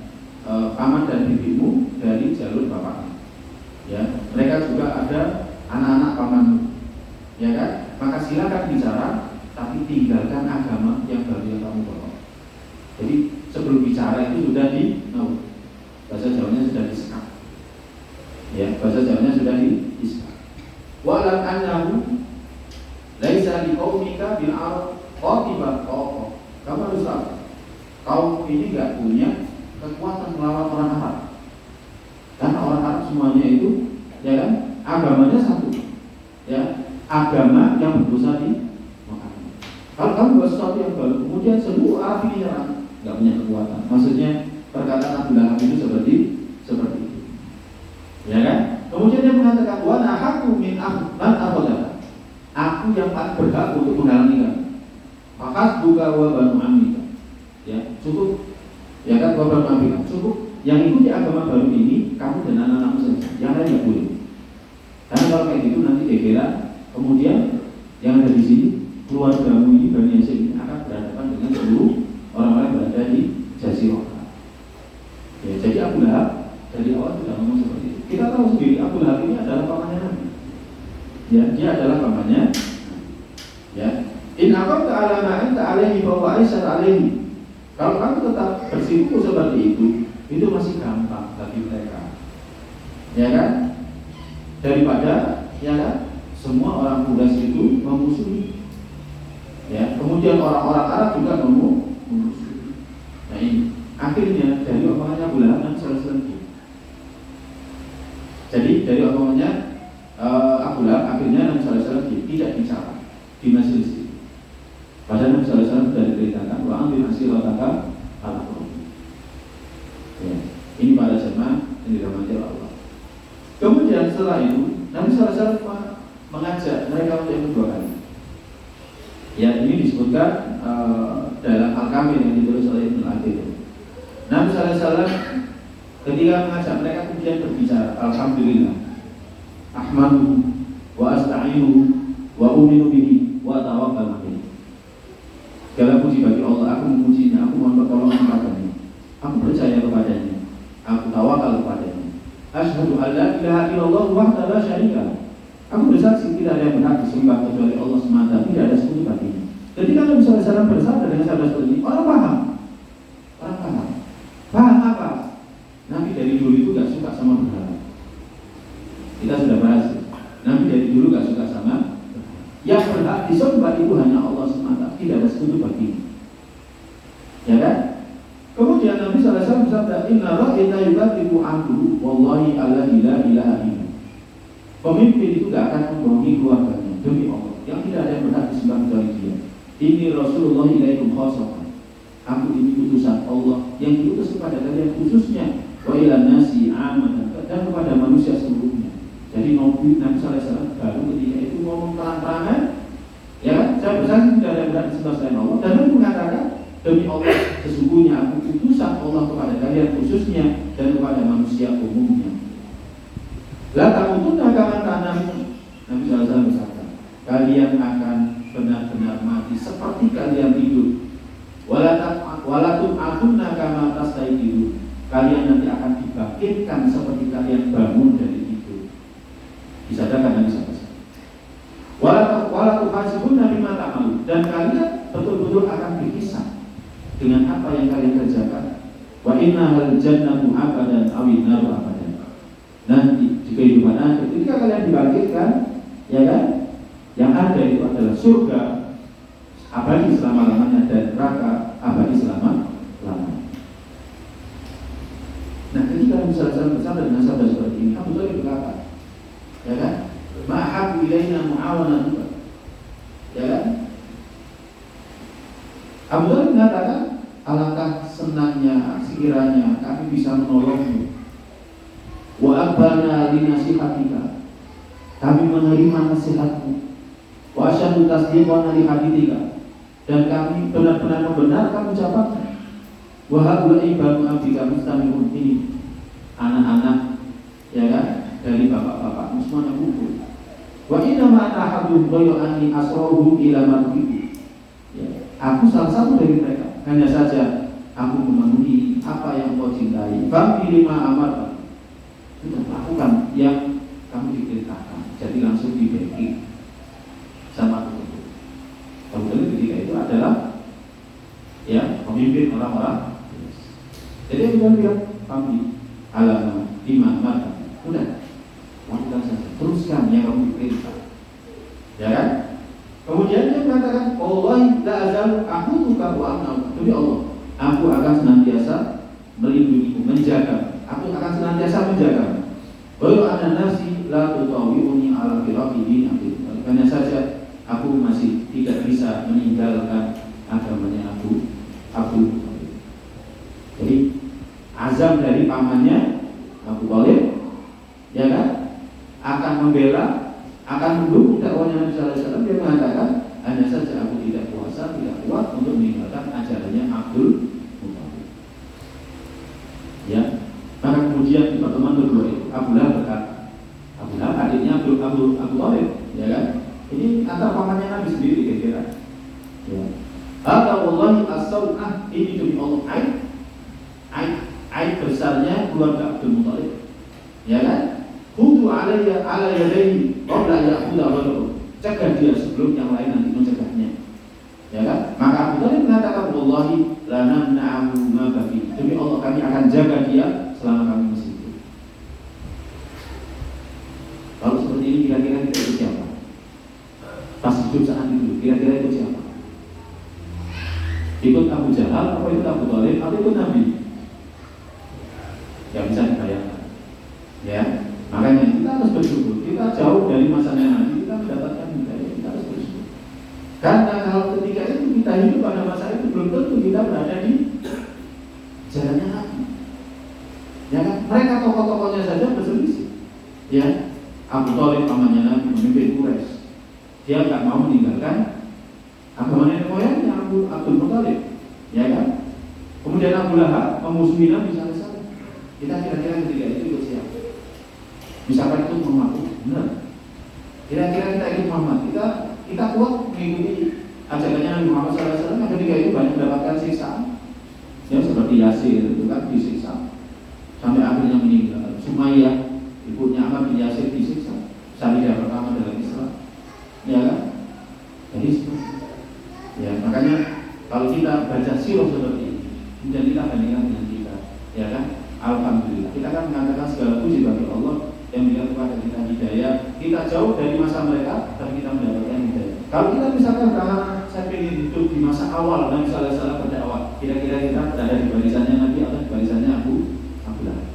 paman dan bibimu dari jalur bapakmu. Ya, mereka juga ada anak-anak pamanmu, ya kan. Maka silakan bicara, tapi tinggalkan agama yang baru yang kamu bawa. Jadi sebelum bicara itu sudah bahasa Jawanya sudah disekat. Ya, bahasa Jawanya sudah disekat. Walam annahu laisa liqaumika bil arab qatibat qawm. Kamu harus tahu, kaum ini enggak punya kekuatan melawan orang Arab. Karena orang Arab semuanya itu, ya kan, agamanya satu. Ya, agama yang berdosa di Muhammad. Kalau kamu buat sesuatu yang baru, kemudian seluruh Arab ini nyerang, enggak punya kekuatan. Maksudnya perkataan Abu Lahab itu seperti itu. Ya kan? Kemudian dia mengatakan, wa nahaku min man akhadha. Aku yang paling berhak untuk menghalangi kamu. Maka buka wa banu amika. Ya, cukup. Ya kan, wa banu amika. Cukup. Yang ikuti agama baru ini kamu dan anak-anakmu saja. Yang lain tidak boleh. Karena kalau kayak gitu nanti kira kemudian yang ada di sini, keluargamu ini, Bani Hashim ini akan berhadapan dengan seluruh orang-orang yang berada di Jazirah. Ya, jadi Abu Lahab dari awal sudah ngomong seperti itu. Kita tahu sendiri Abu Lahab ini adalah pamannya Nabi. Ya, dia adalah pamannya. Ya, in aqamta ala ma anta alaihi fa huwa aisar alaihi. Kalau kamu tetap bersikuku seperti itu masih gampang bagi mereka. Ya kan? Daripada, ya kan, semua orang Quraisy itu memusuhi. Ya, kemudian orang-orang Arab juga memusuhi. Nah, ini akhirnya dari omongannya Abu Lahab dan selesai. Jadi dari omongannya Abu Lahab akhirnya Nabi Sallallahu Alaihi Wasallam tidak bicara di majelis itu. Padahal Nabi Sallallahu Alaihi Wasallam sudah diberitakan wa ambil hasil otaka al-Qur'an. Ya, ini para jemaah yang dirahmati Allah. Kemudian setelah itu Nabi Sallallahu Alaihi Wasallam mengajak mereka untuk yang kedua kali. Ya, ini disebutkan dalam Al-Kamil yang ditulis oleh Ibnu Athir. Nabi Sallallahu Alaihi Wasallam ketika mengajak mereka kemudian berbicara, alhamdulillah, ahmadu wa asta'inu wa uminu bihi wa tawakkal alaihi. Segala puji bagi Allah, aku memujinya, aku mohon pertolongan kepadanya, aku percaya kepadanya, aku tawakal kepadanya. Asyhadu an la ilaha illallah wahdahu la syarika lahu. Aku bersaksi tidak ada yang berhak disembah kecuali Allah semata, tidak ada sekutu baginya. Ketika Nabi sallallahu alaihi wasallam bersabda dengan sabda seperti ini, orang paham. Paham apa? Nabi dari dulu itu gak suka sama berhala. Kita sudah bahas. Nabi dari dulu gak suka sama. Yang berhak disembah itu hanya Allah semata, tidak ada sekutu baginya. Ya kan? Kemudian Nabi SAW bersabda, Inna ra'ita yubatiku anhu, wallahi alla la ilaha illa. Pemimpin itu gak akan membohongi keluarganya demi Allah, yang tidak ada yang berhak disembah kecuali dia. Ini Rasulullah ilaikum khasatan. Aku ini utusan Allah yang diutus kepada kalian khususnya, wa ila nasi amatan, dan kepada manusia seluruhnya. Jadi Nabi SAW baru ketika itu ngomong terang-terangan, ya kan? Saya bersaksi tidak ada yang berhak disembah selain Allah, dan Nabi mengatakan, demi Allah, sesungguhnya aku utusan Allah kepada kalian khususnya dan kepada manusia umumnya. La tamutunna kama ta'lamun. Nabi SAW bersabda, kalian akan benar-benar mati seperti kalian tidur. Walatum atunna kama tastayqidu. Kalian nanti akan dibangkitkan seperti kalian bangun dari tidur. Disadarkan Nabi SAW. Walatum hasibunna bima ta'malu. Dan kalian betul-betul akan dihisab dengan apa yang kalian kerjakan. Wa innahal jannatu abadan awin naru abadan. Nanti di kehidupan akhir ketika kalian dibangkitkan, ya kan, yang ada itu adalah surga abadi selama-lamanya dan neraka abadi selama-lamanya. Nah, ketika Nabi SAW bersabda dengan sabda seperti ini, Abu Thalib berkata, ya kan, ma'ahabu ilaina mu'awanatuka, ya kan. Abu Thalib mengatakan, alangkah senangnya sekiranya kami bisa menolongmu. Wa abana li nasihatika, kami menerima nasihatmu. Wa asyhadu tasdiqan li hadithika, dan kami benar-benar membenarkan ucapanmu. Wa haula'i banu abika mustami'un, ini anak-anak, ya kan, dari bapak-bapak semuanya kumpul. Wa inna ma ahadun ghayani asrahu ila marqibi. Aku salah satu dari mereka. Hanya saja aku memenuhi apa yang kau cintai. Fa'amil lima amarta. Sudah lakukan yang kamu diperintahkan. Jadi langsung dibagi sama itu. Kemudian ketika itu adalah ya pemimpin orang-orang. Jadi kita bilang kami alama lima amarta. Sudah lakukan saja. Teruskan yang kamu diperintah. Ya kan? Kemudian dia mengatakan, Wallahi la azalu ahuduka wa amna'uka. Demi Allah, aku akan senantiasa melindungimu, menjaga. Aku akan senantiasa menjaga. Walau ada nasi la tutawi'uni ala firaqi dini. Hanya saja aku masih tidak bisa meninggalkan agamanya Abu Thalib. Jadi azam dari pamannya Abu Thalib, ya kan, akan membela, akan mendukung dakwahnya Nabi Sallallahu Alaihi Wasallam. Dia mengatakan, hanya saja aku tidak kuasa, tidak kuat untuk meninggalkan ajarannya Abdul Muthalib. Ya, maka kemudian di pertemuan kedua itu Abu Lahab berkata, Abu Lahab adiknya Abu Thalib, ya kan? Ini antar pamannya Nabi sendiri kira-kira. Ya. Ada wallahi as-sau'ah, ini demi Allah aib besarnya keluarga Abdul Muthalib. Ya kan? Hudu ala yadayhi qabla ya'khudha walakum. Cegah dia sebelum yang lain nanti mencegahnya. Ya kan? Maka Abu Thalib mengatakan, wallahi la namna'ahu ma baqi. Demi Allah kami akan jaga dia selama kami masih hidup. Kalau seperti ini kira-kira kita ikut siapa? Pas hidup saat itu kira-kira ikut siapa? Ikut Abu Jahal atau ikut Abu Thalib atau ikut Nabi? Ya bisa dibayangkan. Ya. Makanya kita harus bersyukur. Kita jauh dari masanya Nabi, kita mendapatkan hidayah. Kita harus bersyukur. Karena kalau ketika itu kita hidup pada masa itu, belum tentu kita berada di jalannya Nabi. Ya kan? Mereka tokoh-tokohnya saja berselisih. Ya, Abu Thalib pamannya Nabi, pemimpin Quraisy. Dia nggak mau meninggalkan agama nenek moyangnya Abdul Muthalib. Ya kan? Kemudian Abu Lahab memusuhi Nabi SAW. Kita kira-kira ketika itu ikut siapa? Misalkan itu Muhammad, benar. Kira-kira kita ikut Muhammad, kita kuat mengikuti ajarannya Nabi Muhammad SAW. Ketika itu banyak mendapatkan siksaan, ya seperti Yasir itu kan disiksa sampai akhirnya meninggal. Sumayyah ibunya Ammar bin Yasir disiksa, syahida pertama dalam Islam. Ya kan? Jadi ya makanya kalau kita baca sirah seperti ini, kemudian kita bandingkan dengan kita, ya kan? Alhamdulillah. Kita kan mengatakan segala puji bagi Allah yang berikan kepada kita mendapatkan hidayah, kita jauh dari masa mereka, tapi kita mendapatkan hidayah. Kalau kita misalkan berharap saya ingin hidup di masa awal Nabi Sallallahu Alaihi Wasallam berdakwah, kira-kira kita berada di barisannya Nabi atau di barisannya Abu Lahab?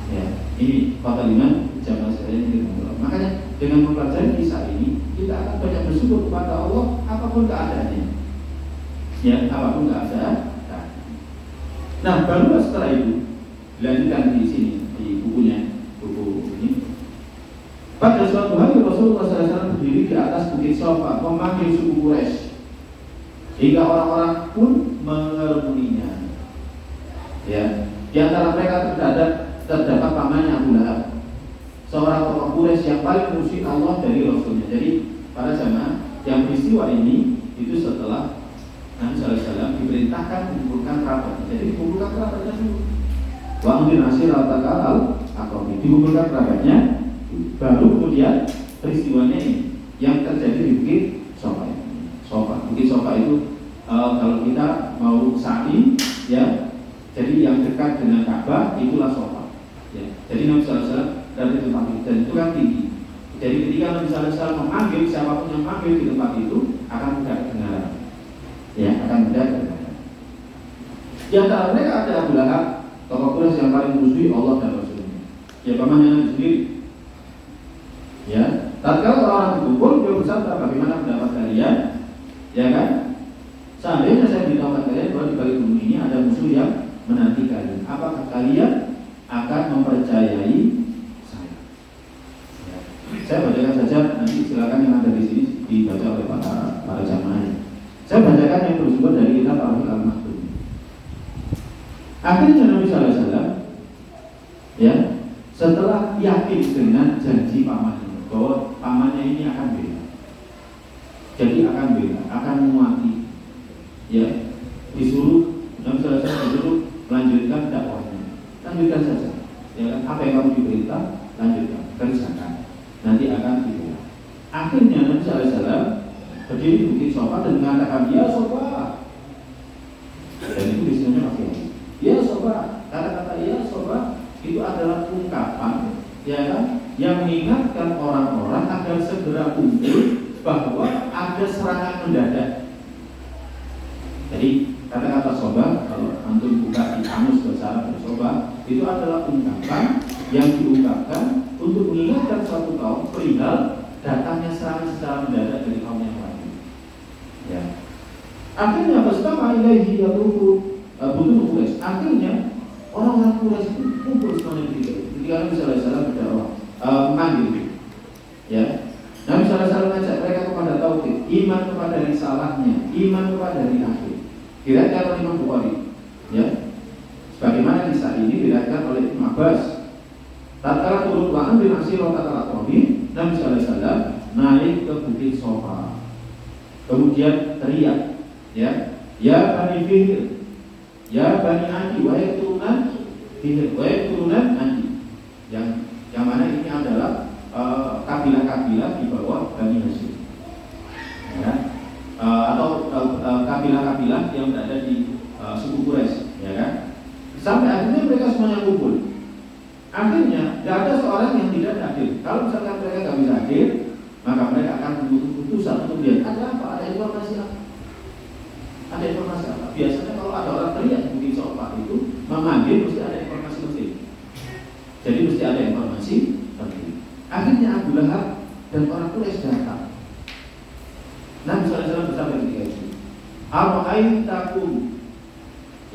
Ya, ini kalimat jamaah sekalian yang kita. Makanya dengan mempelajari kisah ini, kita akan banyak bersyukur kepada Allah apapun keadaannya. Ya, apapun keadaan. Nah, baru setelah itu dilanjutkan di sini di bukunya, buku ini. Pada suatu hari Rasulullah SAW berdiri di atas bukit Safa memanggil suku Quraisy, hingga orang-orang pun mengerumuninya. Ya, di antara mereka terdapat pamannya Abu Lahab, seorang tokoh Quraisy yang paling musyrik Allah dari Rasulnya. Jadi para jamaah yang peristiwa ini itu setelah Nabi SAW diperintahkan mengumpulkan kerabat. Jadi mengumpulkan kerabatnya dulu. Wa ambil hasil al-takal al-akomi, dikumpulkan kerabatnya, baru kemudian peristiwanya ini yang terjadi di Bukit Safa. Bukit Safa itu kalau kita mau sa'i, ya, jadi yang dekat dengan Ka'bah itulah Safa. Ya, jadi Nabi SAW dari tempat itu, dan itu kan tinggi. Jadi ketika Nabi SAW memanggil, siapapun yang memanggil di tempat itu akan mudah kedengaran. Ya, akan mudah kedengaran. Di antara mereka ada Abu Lahab, tokoh Quraisy yang paling musuhi Allah dan Rasulnya. Ya, pamannya Nabi sendiri. Ya, tatkala orang berkumpul, dia bersabda, bagaimana pendapat kalian? Ya kan? Seandainya saya beritahukan kalian bahwa di balik gunung ini ada musuh yang menanti kalian, apakah kalian akan mempercayai saya? Ya. Saya bacakan saja, nanti silakan yang ada di sini dibaca oleh para jamaah. Saya bacakan yang bersumber dari kitab Al-Maktum. Akhirnya Nabi SAW, ya, setelah yakin dengan janji pamannya bahwa pamannya ini akan bela, jadi akan bela, akan menguati, ya, disuruh Nabi SAW disuruh melanjutkan dakwahnya, lanjutkan saja, ya kan, apa yang kamu diperintah lanjutkan, kerjakan, nanti akan dibela. Akhirnya Nabi SAW berdiri di Bukit Safa dan mengatakan, ya Safa, dan itu biasanya masih ya Safa. Kata-kata ya Safa itu adalah ungkapan, ya kan, yang mengingatkan orang-orang agar segera kumpul bahwa ada serangan mendadak. Jadi kata-kata Safa, kalau antum buka di kamus bahasa Arab, Safa itu adalah ungkapan yang diungkapkan untuk mengingatkan suatu kaum perihal datangnya serangan secara mendadak dari kaum yang lain. Ya. Akhirnya bersama ilaihi yatufu butuh Quraisy. Akhirnya orang-orang Quraisy itu kumpul semuanya ketika Nabi Sallallahu Alaihi Wasallam berdakwah, memanggil. Ya. Nabi Sallallahu Alaihi Wasallam mengajak mereka kepada tauhid, iman kepada risalahnya, iman kepada hari akhir. Diriwayatkan oleh Imam Bukhari. Ya. Sebagaimana kisah ini diriwayatkan oleh Ibnu Abbas. Tatkala turun wa ambil hasil al-Aqabi, Nabi Sallallahu Alaihi Wasallam naik ke Bukit Safa. Kemudian teriak, ya Bani Fihr, ya Bani Adi, wahai turunan Fihr, wahai turunan Adi, yang mana ini adalah kabilah-kabilah di bawah Bani Hashim, ya, atau kabilah-kabilah yang berada di suku Quraisy, ya kan? Sampai akhirnya mereka semuanya kumpul. Akhirnya tidak ada seorang yang tidak hadir. Kalau misalkan mereka tidak bisa hadir, maka mereka akan membutuhkan keputusan untuk lihat ada apa, ada informasi apa. Ada informasi apa? Biasanya kalau ada orang teriak di Bukit Safa itu memanggil, mesti ada informasi penting. Jadi mesti ada informasi penting. Akhirnya Abu Lahab dan orang Quraisy datang. Nabi SAW bersabda ketika itu, Ara'aitakum,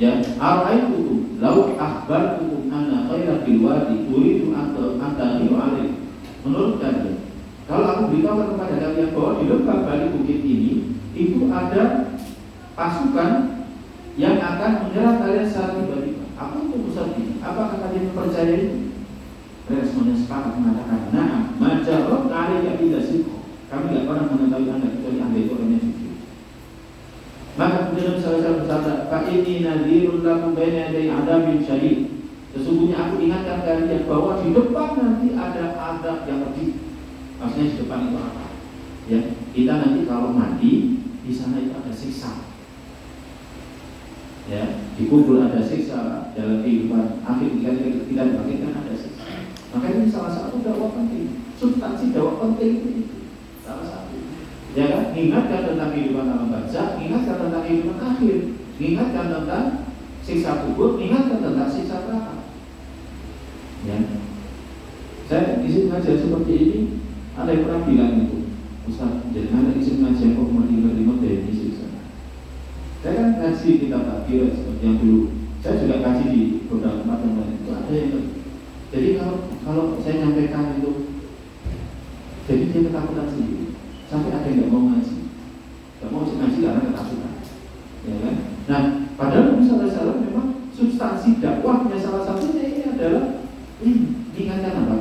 ya, Ara'aitukum lau akhbartukum anna khairat bil wadi turidu antariu alaih. Menurut kalian, kalau aku beritahu kepada kalian bahwa di lembah balik bukit ini itu ada pasukan yang akan menyerang kalian secara tiba-tiba, aku utusan ini, apakah kalian percaya itu? Mereka semuanya sepakat mengatakan, nah, majarot alaiya illa sidq. Kami tidak pernah mengetahui anda kecuali anda itu orangnya jujur. Maka kemudian saya bersabda, Pak ini nadhirun lakum baina yaday adabin syadid. Sesungguhnya aku ingatkan kalian bahwa di depan nanti ada adab yang pedih. Maksudnya di depan itu apa? Ya, kita nanti kalau mati di sana itu ada siksa. Ya, di kubur ada siksa, dalam kehidupan akhir kita dibangkitkan ada siksa. Maka ini salah satu dakwah penting. Substansi dakwah penting itu salah satu. Ya kan? Ingatkan tentang kehidupan alam barzakh, ingatkan tentang kehidupan akhir, ingatkan tentang siksa kubur, ingatkan tentang siksa neraka. Ya. Saya isi ngajar seperti ini, ada yang pernah bilang itu, Ustaz, jadi ada isi ngajar kok menerima dari siksa. Saya kan ngaji kitab takdir seperti yang dulu. Saya juga ngaji di beberapa tempat yang lain. Itu ada yang jadi kalau saya nyampaikan itu, jadi dia ketakutan sendiri. Sampai ada yang nggak mau ngaji, nggak mau ngaji karena ketakutan, ya kan? Nah, padahal Nabi SAW memang substansi dakwahnya salah satunya ini adalah ingatkan apa?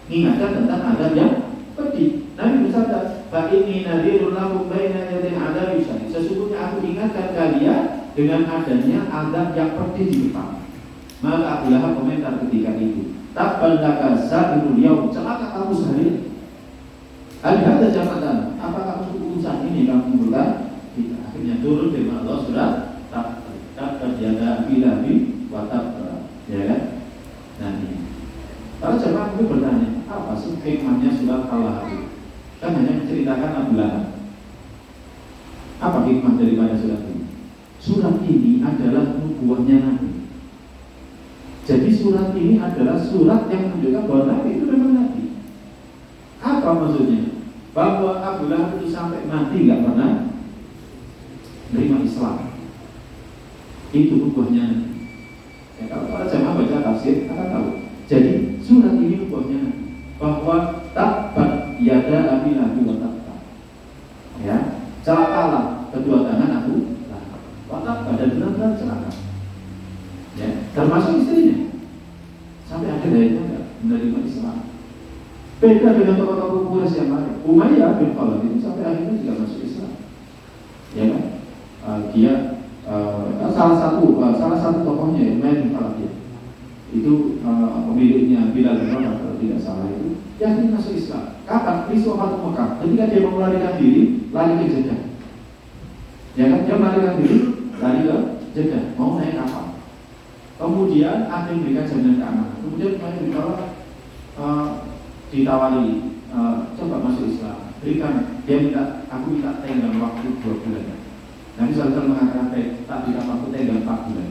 Ingatkan tentang adab yang pedih. Nabi bersabda, "Fa inni nadhirun lakum baina yaday adzab syadid." Sesungguhnya aku ingatkan kalian dengan adanya adab yang pedih di depan. Maka Abu Lahab komentar ketika itu, "Tabballaka sa'irul yaum." Celaka kamu seharian. Ada jabatan, apakah untuk urusan ini kamu kumpulkan? Kita akhirnya turun firman Allah surat terjaga bilabi watab, ya kan? Nah ini, para jemaah itu bertanya, apa sih hikmahnya surat Al-Lahab? Kan hanya menceritakan Abu Lahab. Apa hikmah daripada surat ini? Surat ini adalah nubuahnya Nabi. Jadi surat ini adalah surat yang menunjukkan bahwa Nabi itu memang Nabi. Apa maksudnya? Bahwa Abu Lahab itu sampai mati nggak pernah menerima Islam. Itu nubuahnya. Ya, kalau para jemaah baca tafsir akan tahu. Jadi surat ini nubuahnya bahwa tabbat yada Abi Lahab wa tabba. Ya, celakalah kedua tangan Abu Lahab. Wa tabba, dan benar-benar celaka. Ya, termasuk istrinya. Sampai akhirnya nggak menerima Islam. Beda dengan tokoh-tokoh Quraisy yang lain. Umayyah bin Khalaf itu sampai akhirnya juga masuk Islam. Ya kan? Dia salah satu tokohnya Umayyah bin Khalaf ya. Itu pemiliknya Bilal bin Rabah kalau tidak salah itu. Dia masuk Islam. Kapan? Peristiwa Fathu Mekah. Ketika dia mau melarikan diri, lari ke Jeddah. Ya kan? Dia melarikan diri, lari ke Jeddah. Mau naik kapal. Kemudian ada yang memberikan jaminan keamanan. Kemudian Umayyah bin Khalaf ditawari, coba masuk Islam, berikan. Dia minta, aku minta tenggang waktu 2 bulan. Nabi SAW mengatakan, tak berikan waktu tenggang 4 bulan.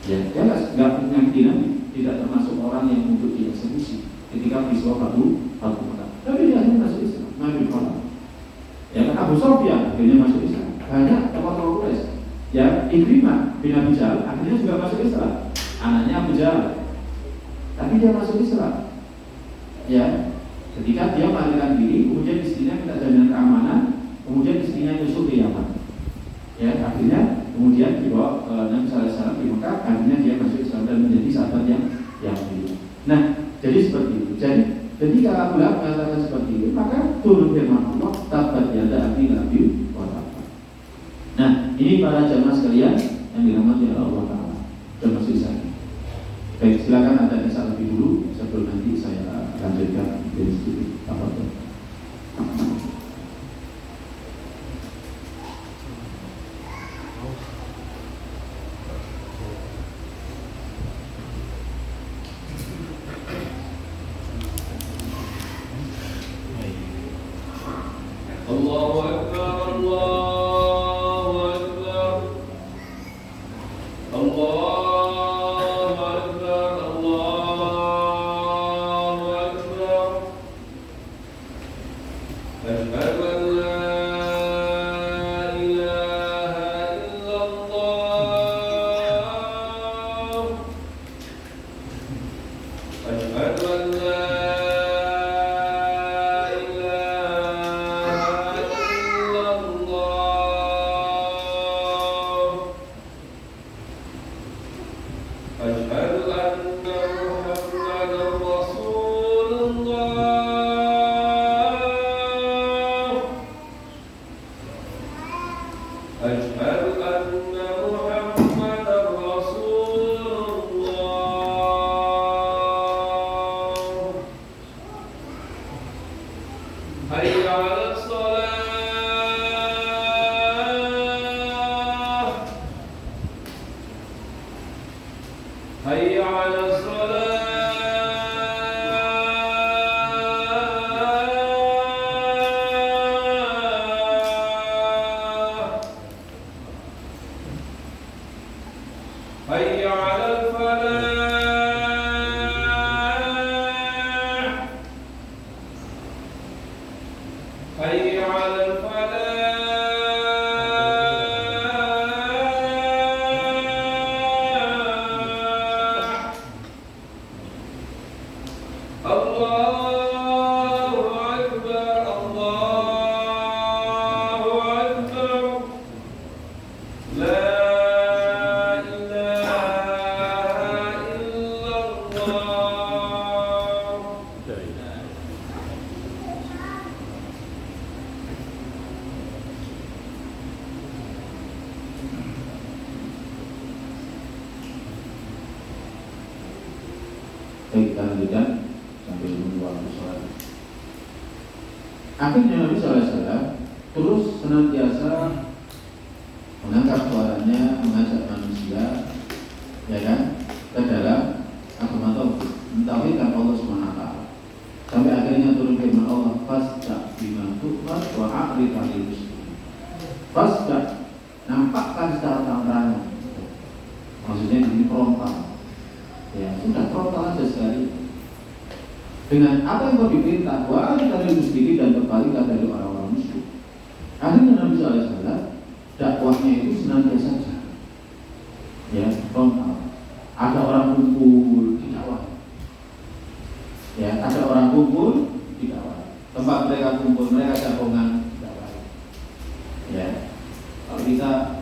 Ya, dia nggak mengerti, tidak termasuk orang yang untuk dieksekusi ketika peristiwa Fathu Mekah. Tapi dia akhirnya masuk Islam. Nabi Muhammad. Ya kan, Abu Sufyan akhirnya masuk Islam. Banyak tokoh-tokoh Quraisy. Ya, Ikrimah bin Abi Jahal akhirnya juga masuk Islam. Anaknya Abu Jahal. Tapi dia masuk Islam. Ya, ketika dia melarikan diri, kemudian istrinya minta jaminan keamanan, kemudian istrinya nyusul ke Yaman. Ya, akhirnya kemudian dibawa ke Nabi Sallallahu Alaihi Wasallam di Mekah, akhirnya dia masuk Islam dan menjadi sahabat yang mulia. Nah, jadi seperti itu. Jadi ketika Abu Lahab mengatakan seperti itu, maka turun firman Allah, tabbat yada Abi Lahab wa tabba. Nah, ini para jamaah sekalian yang dirahmati oleh Allah Taala. Termasuk saya. Baik, silakan ada kisah lebih dulu sebelum nanti saya lanjutkan dari situ. Apa itu? Allahu Akbar, Allahu Akbar, Allahu Akbar, Allahu Akbar. Asyhadu an la ilaha illallah. Asyhadu an la ilaha illallah. Allahu Akbar, Allahu Akbar. La ilaha illallah. Baik, kita lanjutkan sambil menunggu waktu sholat. Akhirnya Nabi SAW terus senantiasa mengangkat suaranya, mengajak manusia, ya kan, ke dalam agama tauhid, mentauhidkan Allah Subhanahu wa taala. Sampai akhirnya turun firman Allah, "Fasda bima tu'mar wa a'rid 'anil musyrikin." Fasda, nampakkan secara terang-terangan. Maksudnya ini frontal. Ya, sudah frontal aja sekali. Dengan apa yang kau diperintah, wa a'rid 'anil musyrikin, dan berpaling dari orang-orang musyrik. Akhirnya Nabi SAW dakwahnya itu senantiasa saja, ya, frontal. Ada orang kumpul di dakwah, ya, ada orang kumpul di dakwah. Tempat mereka kumpul, mereka jagongan di dakwah. Ya, kalau kita,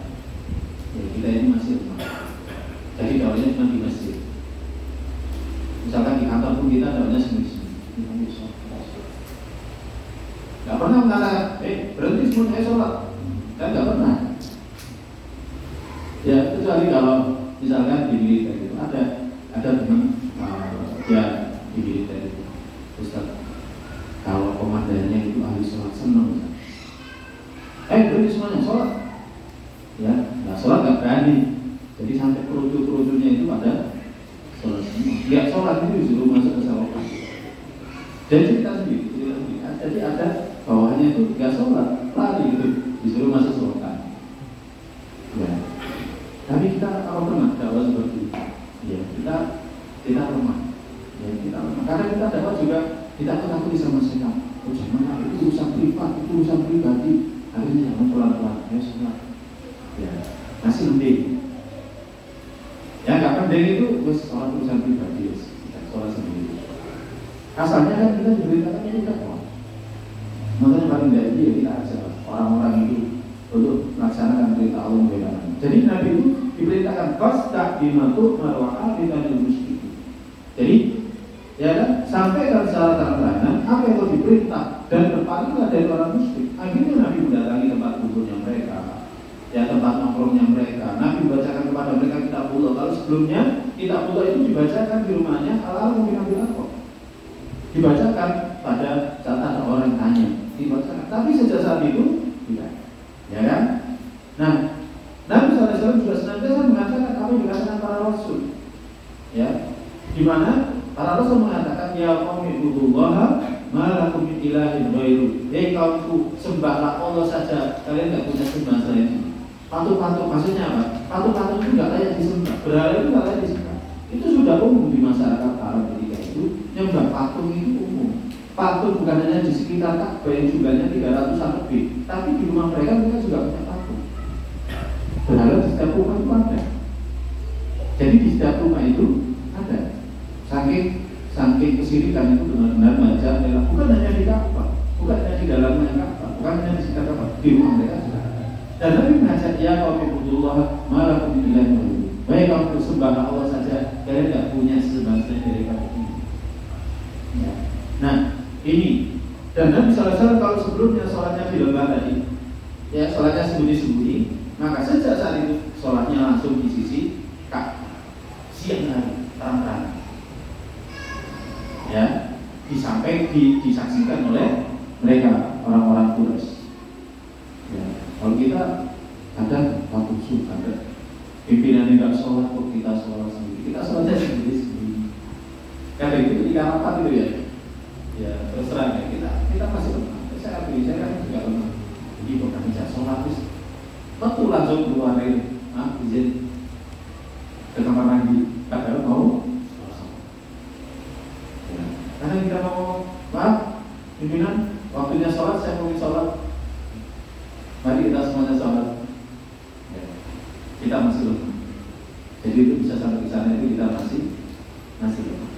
ya kita ini masih rumah. Jadi dakwahnya cuma di masjid. Misalkan di kantor pun kita dakwahnya sendiri. Gak pernah mengatakan, berhenti semuanya sholat. Kan gak pernah. Ya, kecuali kalau misalkan di militer itu ada teman dia di militer itu, Ustaz, kalau komandannya itu ahli sholat, senang. Berhenti semuanya sholat. Ya, nah sholat gak berani. Jadi sampai kerucut-kerucutnya itu pada sholat semua. Lihat sholat itu disuruh masuk ke salokan. Dan cerita sendiri. Jadi ada bawahnya itu gak sholat, lari gitu, disuruh masuk salokan. Ya. Tapi kita kalau pernah dakwah seperti itu, ya kita lemah, ya kita lemah. Karena kita dakwah juga ditakut-takuti sama setan. Oh jangan, itu urusan privat, itu urusan pribadi. Akhirnya jangan pelan-pelan, ya sholat. Ya masih mending. Ya nggak penting itu, bos sholat urusan pribadi, kita sholat sendiri. Asalnya kan kita diberitakan ini dakwah. Makanya paling tidak ya kita ajak orang-orang itu untuk melaksanakan perintah Allah membelakan. Jadi Nabi itu diperintahkan fasda bima tu'mar wa a'rid 'anil musyrikin. Jadi ya kan, sampaikan secara terang-terangan apa yang telah diperintah dan berpalinglah dari orang musyrik. Akhirnya Nabi mendatangi tempat kumpulnya mereka, ya tempat nongkrongnya mereka. Nabi membacakan kepada mereka kitabullah. Kalau sebelumnya kitabullah itu dibacakan di rumahnya ala mungkin Nabi Al-Qur'an. Dibacakan pada saat ada orang tanya, dibacakan. Tapi sejak saat itu tidak, ya kan? Nah, Nabi SAW juga senantiasa mengatakan apa yang dikatakan para rasul, ya, di mana para rasul mengatakan, ya qaumi ibudullaha ma lakum min ilahin ghairu. Kaumku, sembahlah Allah saja, kalian tidak punya sembah selain. Patung-patung, maksudnya apa? Patung-patung itu tidak layak disembah, berhala itu tidak layak disembah. Itu sudah umum di masyarakat Arab ketika itu. Nyembah patung itu umum. Patung bukan hanya di sekitar Ka'bah yang jumlahnya 300-an lebih, tapi di rumah mereka juga punya patung. Berhala di setiap rumah itu ada. Jadi di setiap rumah itu ada. Saking kesirikan itu benar-benar wajar. Bukan hanya di Ka'bah, bukan hanya di dalamnya Ka'bah, bukan hanya di sekitar Ka'bah, di rumah mereka juga ada. Dan Nabi mengajak, ya qaumi ibudullaha ma lakum min ilahin ghairuh. Baik kamu sembahlah Allah saja, kalian tidak punya sembahan selain dari kami ini. Ya. Nah, ini dan Nabi SAW kalau sebelumnya sholatnya di lembah tadi, ya sholatnya sembunyi-sembunyi, maka sejak saat itu sholatnya langsung di sisi Ka'bah, siang hari, terang-terang. Ya, disaksikan oleh mereka orang-orang Quraisy. Ya, kalau kita kadang waktu subuh ada pimpinan tidak sholat, kok kita sholat sendiri, kita sholatnya sendiri. Karena itu ketika rapat itu ya terus terang ya kita masih lemah. Saya kan juga lemah. Jadi bukan bisa sholat terus betul langsung keluar izin ke kamar mandi, padahal mau sholat. Ya. Karena kita mau, maaf pimpinan, waktunya sholat, saya mau sholat. Mari kita semuanya sholat. Ya. Kita masih lemah. Jadi itu bisa sampai ke sana itu kita masih lemah.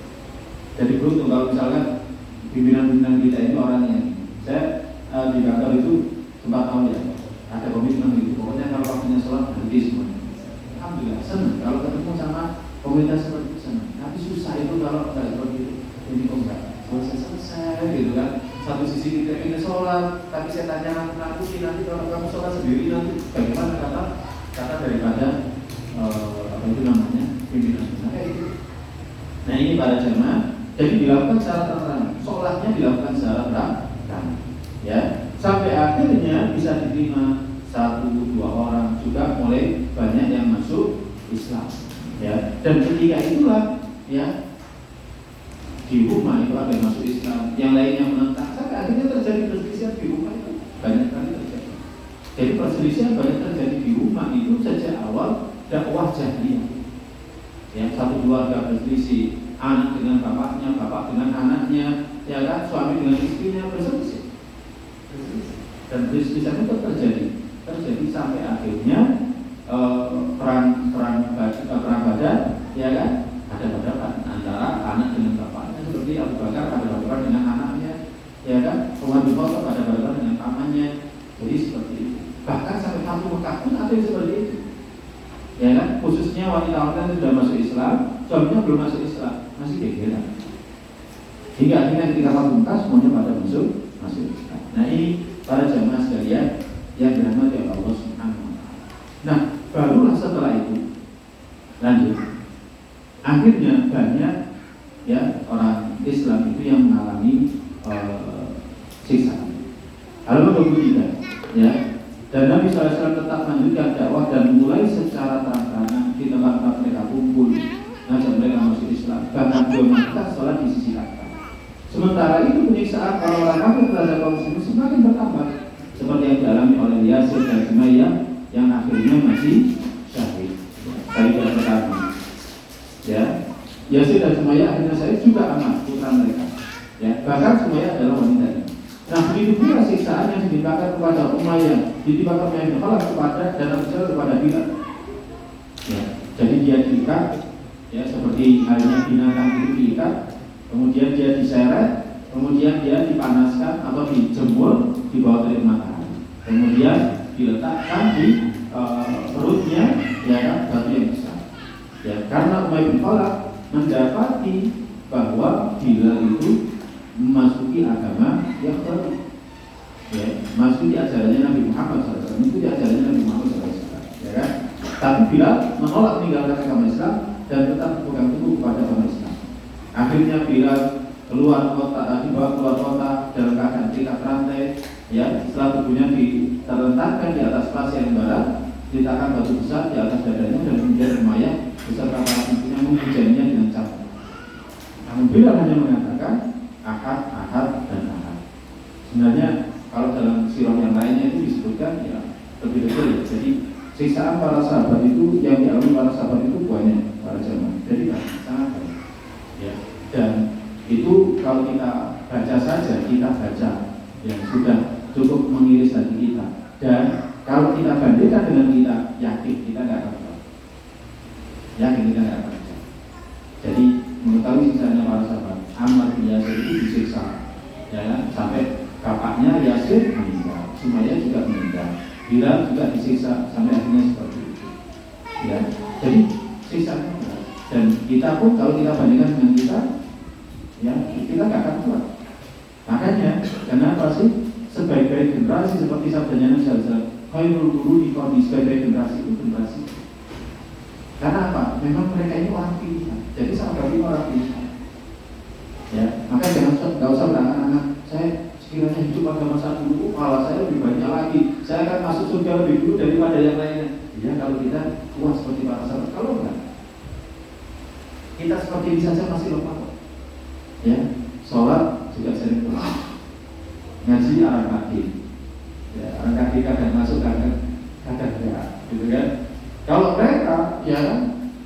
Jadi beruntung kalau misalkan pimpinan-pimpinan kita itu orang yang saya di kantor itu sempat tahu ya, ada komitmen itu. Pokoknya kalau waktunya sholat berhenti semua. Alhamdulillah senang kalau ketemu sama komunitas seperti itu senang. Tapi susah itu kalau nggak seperti itu. Ini kok nggak selesai gitu kan. Satu sisi kita ingin sholat, tapi saya tanya nanti kalau kamu sholat sendiri nanti bagaimana kata daripada apa itu namanya pimpinan itu. Nah ini para jemaah, jadi dilakukan secara terang, sholatnya dilakukan secara terang, ya sampai akhirnya bisa diterima 1-2 orang, juga mulai banyak yang masuk Islam, ya. Dan ketika itulah, ya di rumah itu ada yang masuk Islam, yang lainnya menentang, sampai akhirnya terjadi perselisihan di rumah itu banyak kali terjadi. Jadi perselisihan banyak terjadi di rumah itu sejak awal dakwah jahiliyah. Yang satu keluarga berselisih, anak dengan bapaknya, bapak dengan anaknya, ya kan, suami dengan istrinya berselisih. Dan perselisihan itu terjadi sampai akhirnya perang Badar, ya kan, ada berdebat antara anak dengan bapaknya, seperti Abu Bakar ada berdebat dengan anaknya, ya kan, Umar bin Khattab ada berdebat dengan pamannya. Jadi seperti itu. Bahkan sampai Fatu Mekah pun ada yang seperti itu. Ya kan, khususnya wanita-wanita yang sudah masuk Islam, suaminya belum masuk Islam, masih gegeran. Hingga akhirnya ketika Fatu Mekah semuanya pada masuk Islam. Nah ini para jamaah sekalian yang dirahmati oleh Allah Subhanahu wa taala. Nah, barulah setelah itu lanjut. Akhirnya banyak ya orang Islam itu yang mengalami siksaan. Halaman 23 ya. Dan Nabi SAW tetap melanjutkan dakwah dan mulai secara terang-terangan di tempat-tempat mereka kumpul, ngajak mereka masuk Islam. Bahkan beliau mengatakan sholat di sisi kanan. Sementara itu penyiksaan orang-orang kafir terhadap kaum muslimin semakin bertambah, seperti yang dialami oleh Yasir dan Sumayyah yang akhirnya masih syahid. Kali pertama, ya Yasir dan Sumayyah akhirnya syahid juga anak putra mereka. Ya, bahkan Sumayyah adalah wanita. Nah, begitu pula siksaan yang ditimpakan kepada Umayyah, ditimpakan Umayyah bin Khalaf kepada dan Abu kepada Bilal. Ya, jadi dia diikat, ya seperti halnya binatang itu diikat, kemudian dia diseret, kemudian dia dipanaskan atau dijemur di bawah terik matahari, kemudian diletakkan di perutnya, ya kan, batu yang besar. Ya, karena Umayyah bin Khalaf mendapati bahwa Bilal itu memasuki agama yang baru, ya, masuki ajarannya Nabi Muhammad SAW, itu ajarannya Nabi Muhammad SAW, ya kan? Tapi Bilal menolak meninggalkan agama Islam dan tetap berpegang teguh kepada agama Islam. Akhirnya Bilal keluar kota, dibawa keluar kota dalam keadaan terikat rantai, ya, setelah tubuhnya terletakkan di atas pasir yang barat, diletakkan batu besar di atas dadanya dan kemudian Umayyah beserta para pengikutnya menghujaninya dengan cambuk. Namun Bilal hanya mengatakan ahad, dan ahad. Sebenarnya kalau dalam sirah yang lainnya itu disebutkan ya lebih detail ya. Jadi siksaan para sahabat itu yang dialami para sahabat itu banyak para jamaah. Jadi sangat banyak. Ya. Dan itu kalau kita baca saja, kita baca yang sudah cukup mengiris hati kita. Dan kalau kita bandingkan dengan kita, yakin kita tidak akan tahu. Yakin kita tidak akan tahu. Jadi mengetahui siksanya para sahabat, Ammar bin Yasir itu disiksa, ya kan? Sampai bapaknya Yasir meninggal, Sumayyah juga meninggal, Bilal juga disiksa sampai akhirnya seperti itu. Ya, jadi siksanya berat. Dan kita pun kalau kita bandingkan dengan kita, ya kita nggak akan kuat. Makanya, kenapa sih sebaik-baik generasi seperti sabdanya Nabi SAW, khairul quruni qarni, sebaik-baik generasi itu generasi. Karena apa? Memang mereka ini orang pilihan. Jadi sahabat ini orang pilihan. Ya, maka jangan nggak usah berangan-angan. Saya sekiranya hidup pada masa dulu, malah saya lebih banyak lagi. Saya akan masuk surga lebih dulu daripada yang lainnya. Ya, kalau kita kuat seperti para sahabat, kalau enggak, kita seperti ini saja masih lemah. Ya, sholat juga sering pulang. Ngaji arah kaki. Ya, arah kaki kadang masuk kadang enggak, gitu kan? Kalau mereka, ya,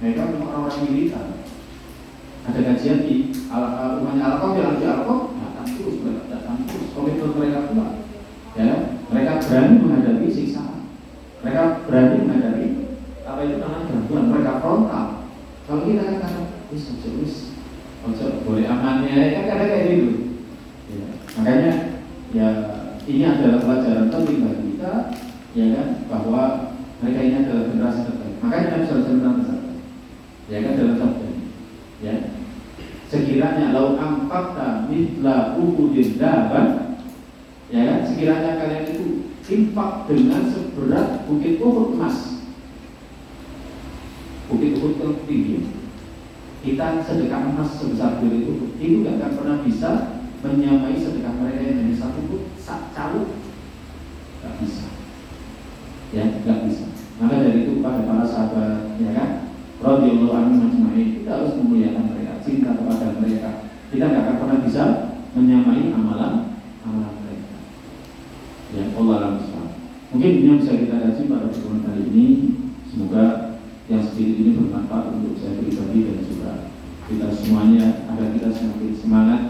mereka memang orang-orang militan. Ada kajian di rumahnya Al-Qam, yang di Al-Qam datang terus, komitmen mereka kuat. Ya, mereka berani menghadapi siksaan, mereka berani menghadapi apa itu namanya gangguan, mereka frontal. Kalau kita katakan, ojo boleh amannya kan kadang kayak gitu. Ya. Makanya ya ini adalah pelajaran penting bagi kita, ya kan, bahwa mereka ini adalah generasi terbaik. Makanya Nabi SAW bersabda, ya kan, dalam sabda, ya, sekiranya lau amfakta mithla uhudin daban, ya kan, sekiranya kalian itu infak dengan seberat bukit Uhud emas, bukit Uhud yang tinggi, kita sedekah emas sebesar bukit Uhud itu gak akan pernah bisa menyamai sedekah mereka yang hanya satu pun sak caluk, gak bisa, ya, gak bisa. Maka dari itu pada para sahabat, ya kan, radhiyallahu anhum ajma'in, kita harus memuliakan mereka, cinta kepada mereka. Kita gak akan pernah bisa menyamai amalan mereka. Ya, Allah alam. Mungkin ini yang bisa kita kaji pada pertemuan kali ini. Semoga yang sedikit ini bermanfaat untuk saya pribadi dan juga kita semuanya, agar kita semakin semangat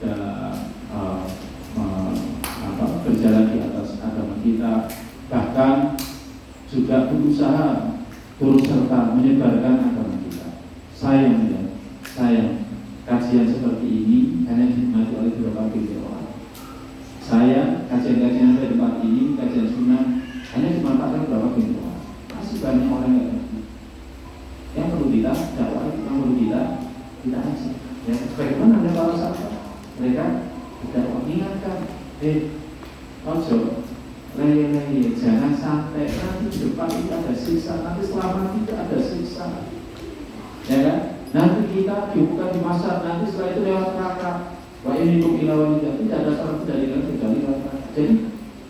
dalam berjalan di atas agama kita, bahkan juga berusaha turut serta menyebarkan agama kita. Sayang, kajian seperti ini hanya dinikmati oleh beberapa orang. Saya kajian-kajian di tempat ini, kajian sunnah, hanya dimanfaatkan beberapa orang. Masih banyak orang yang ngerti. Yang perlu kita dakwah, yang perlu kita aja. Ya, bagaimana ada para sahabat? Mereka dakwah, ingatkan, ojo leye-leye, jangan sampai nanti di depan itu ada siksa, nanti selama itu ada siksa, ya kan? Nanti kita dibuka di masa, nanti setelah itu lewat neraka. Wah ini ilawan tidak ada salah dari kecuali lewat neraka.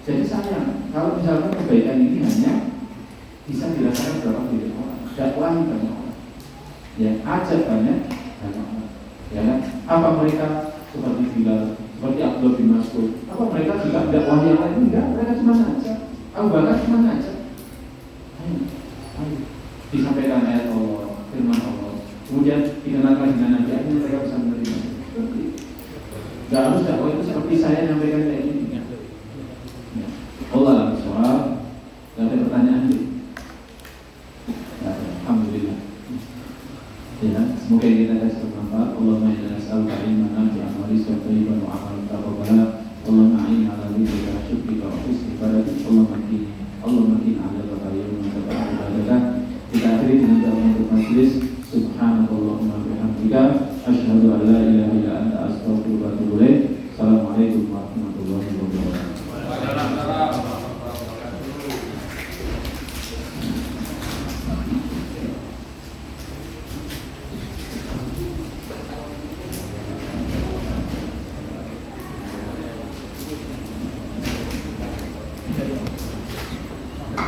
Jadi sayang kalau misalkan kebaikan ini hanya bisa dirasakan berapa orang, dakwahi banyak orang, ya, ajak banyak orang, ya kan? Apa mereka seperti Bilal, seperti Abdullah bin Mas'ud? Apa mereka juga dakwah yang lain? Enggak, mereka cuma ngajak. Abu Bakar cuma ngajak. Ayo. Disampaikan ayat Allah, firman Allah. Kemudian dikenalkan dengan Nabi, akhirnya mereka bisa menerima. Enggak harus dakwah itu seperti saya nyampaikan kayak ini. Ya. Allah lah soal. Gak ada pertanyaan gitu. Alhamdulillah. Ya, semoga kita kasih bermanfaat. Allahumma inna nas'aluka ilman nafi'an wa rizqan thayyiban wa amalan taqabbala. Allahumma a'inna 'ala dhikrika wa syukrika wa husni ibadatik. Allahumma qina 'adzabaka yawma taqabbal ibadatak. Kita akhiri dengan doa untuk majelis. Subhanallahumma wa bihamdika asyhadu an la ilaha illa anta astaghfiruka wa atubu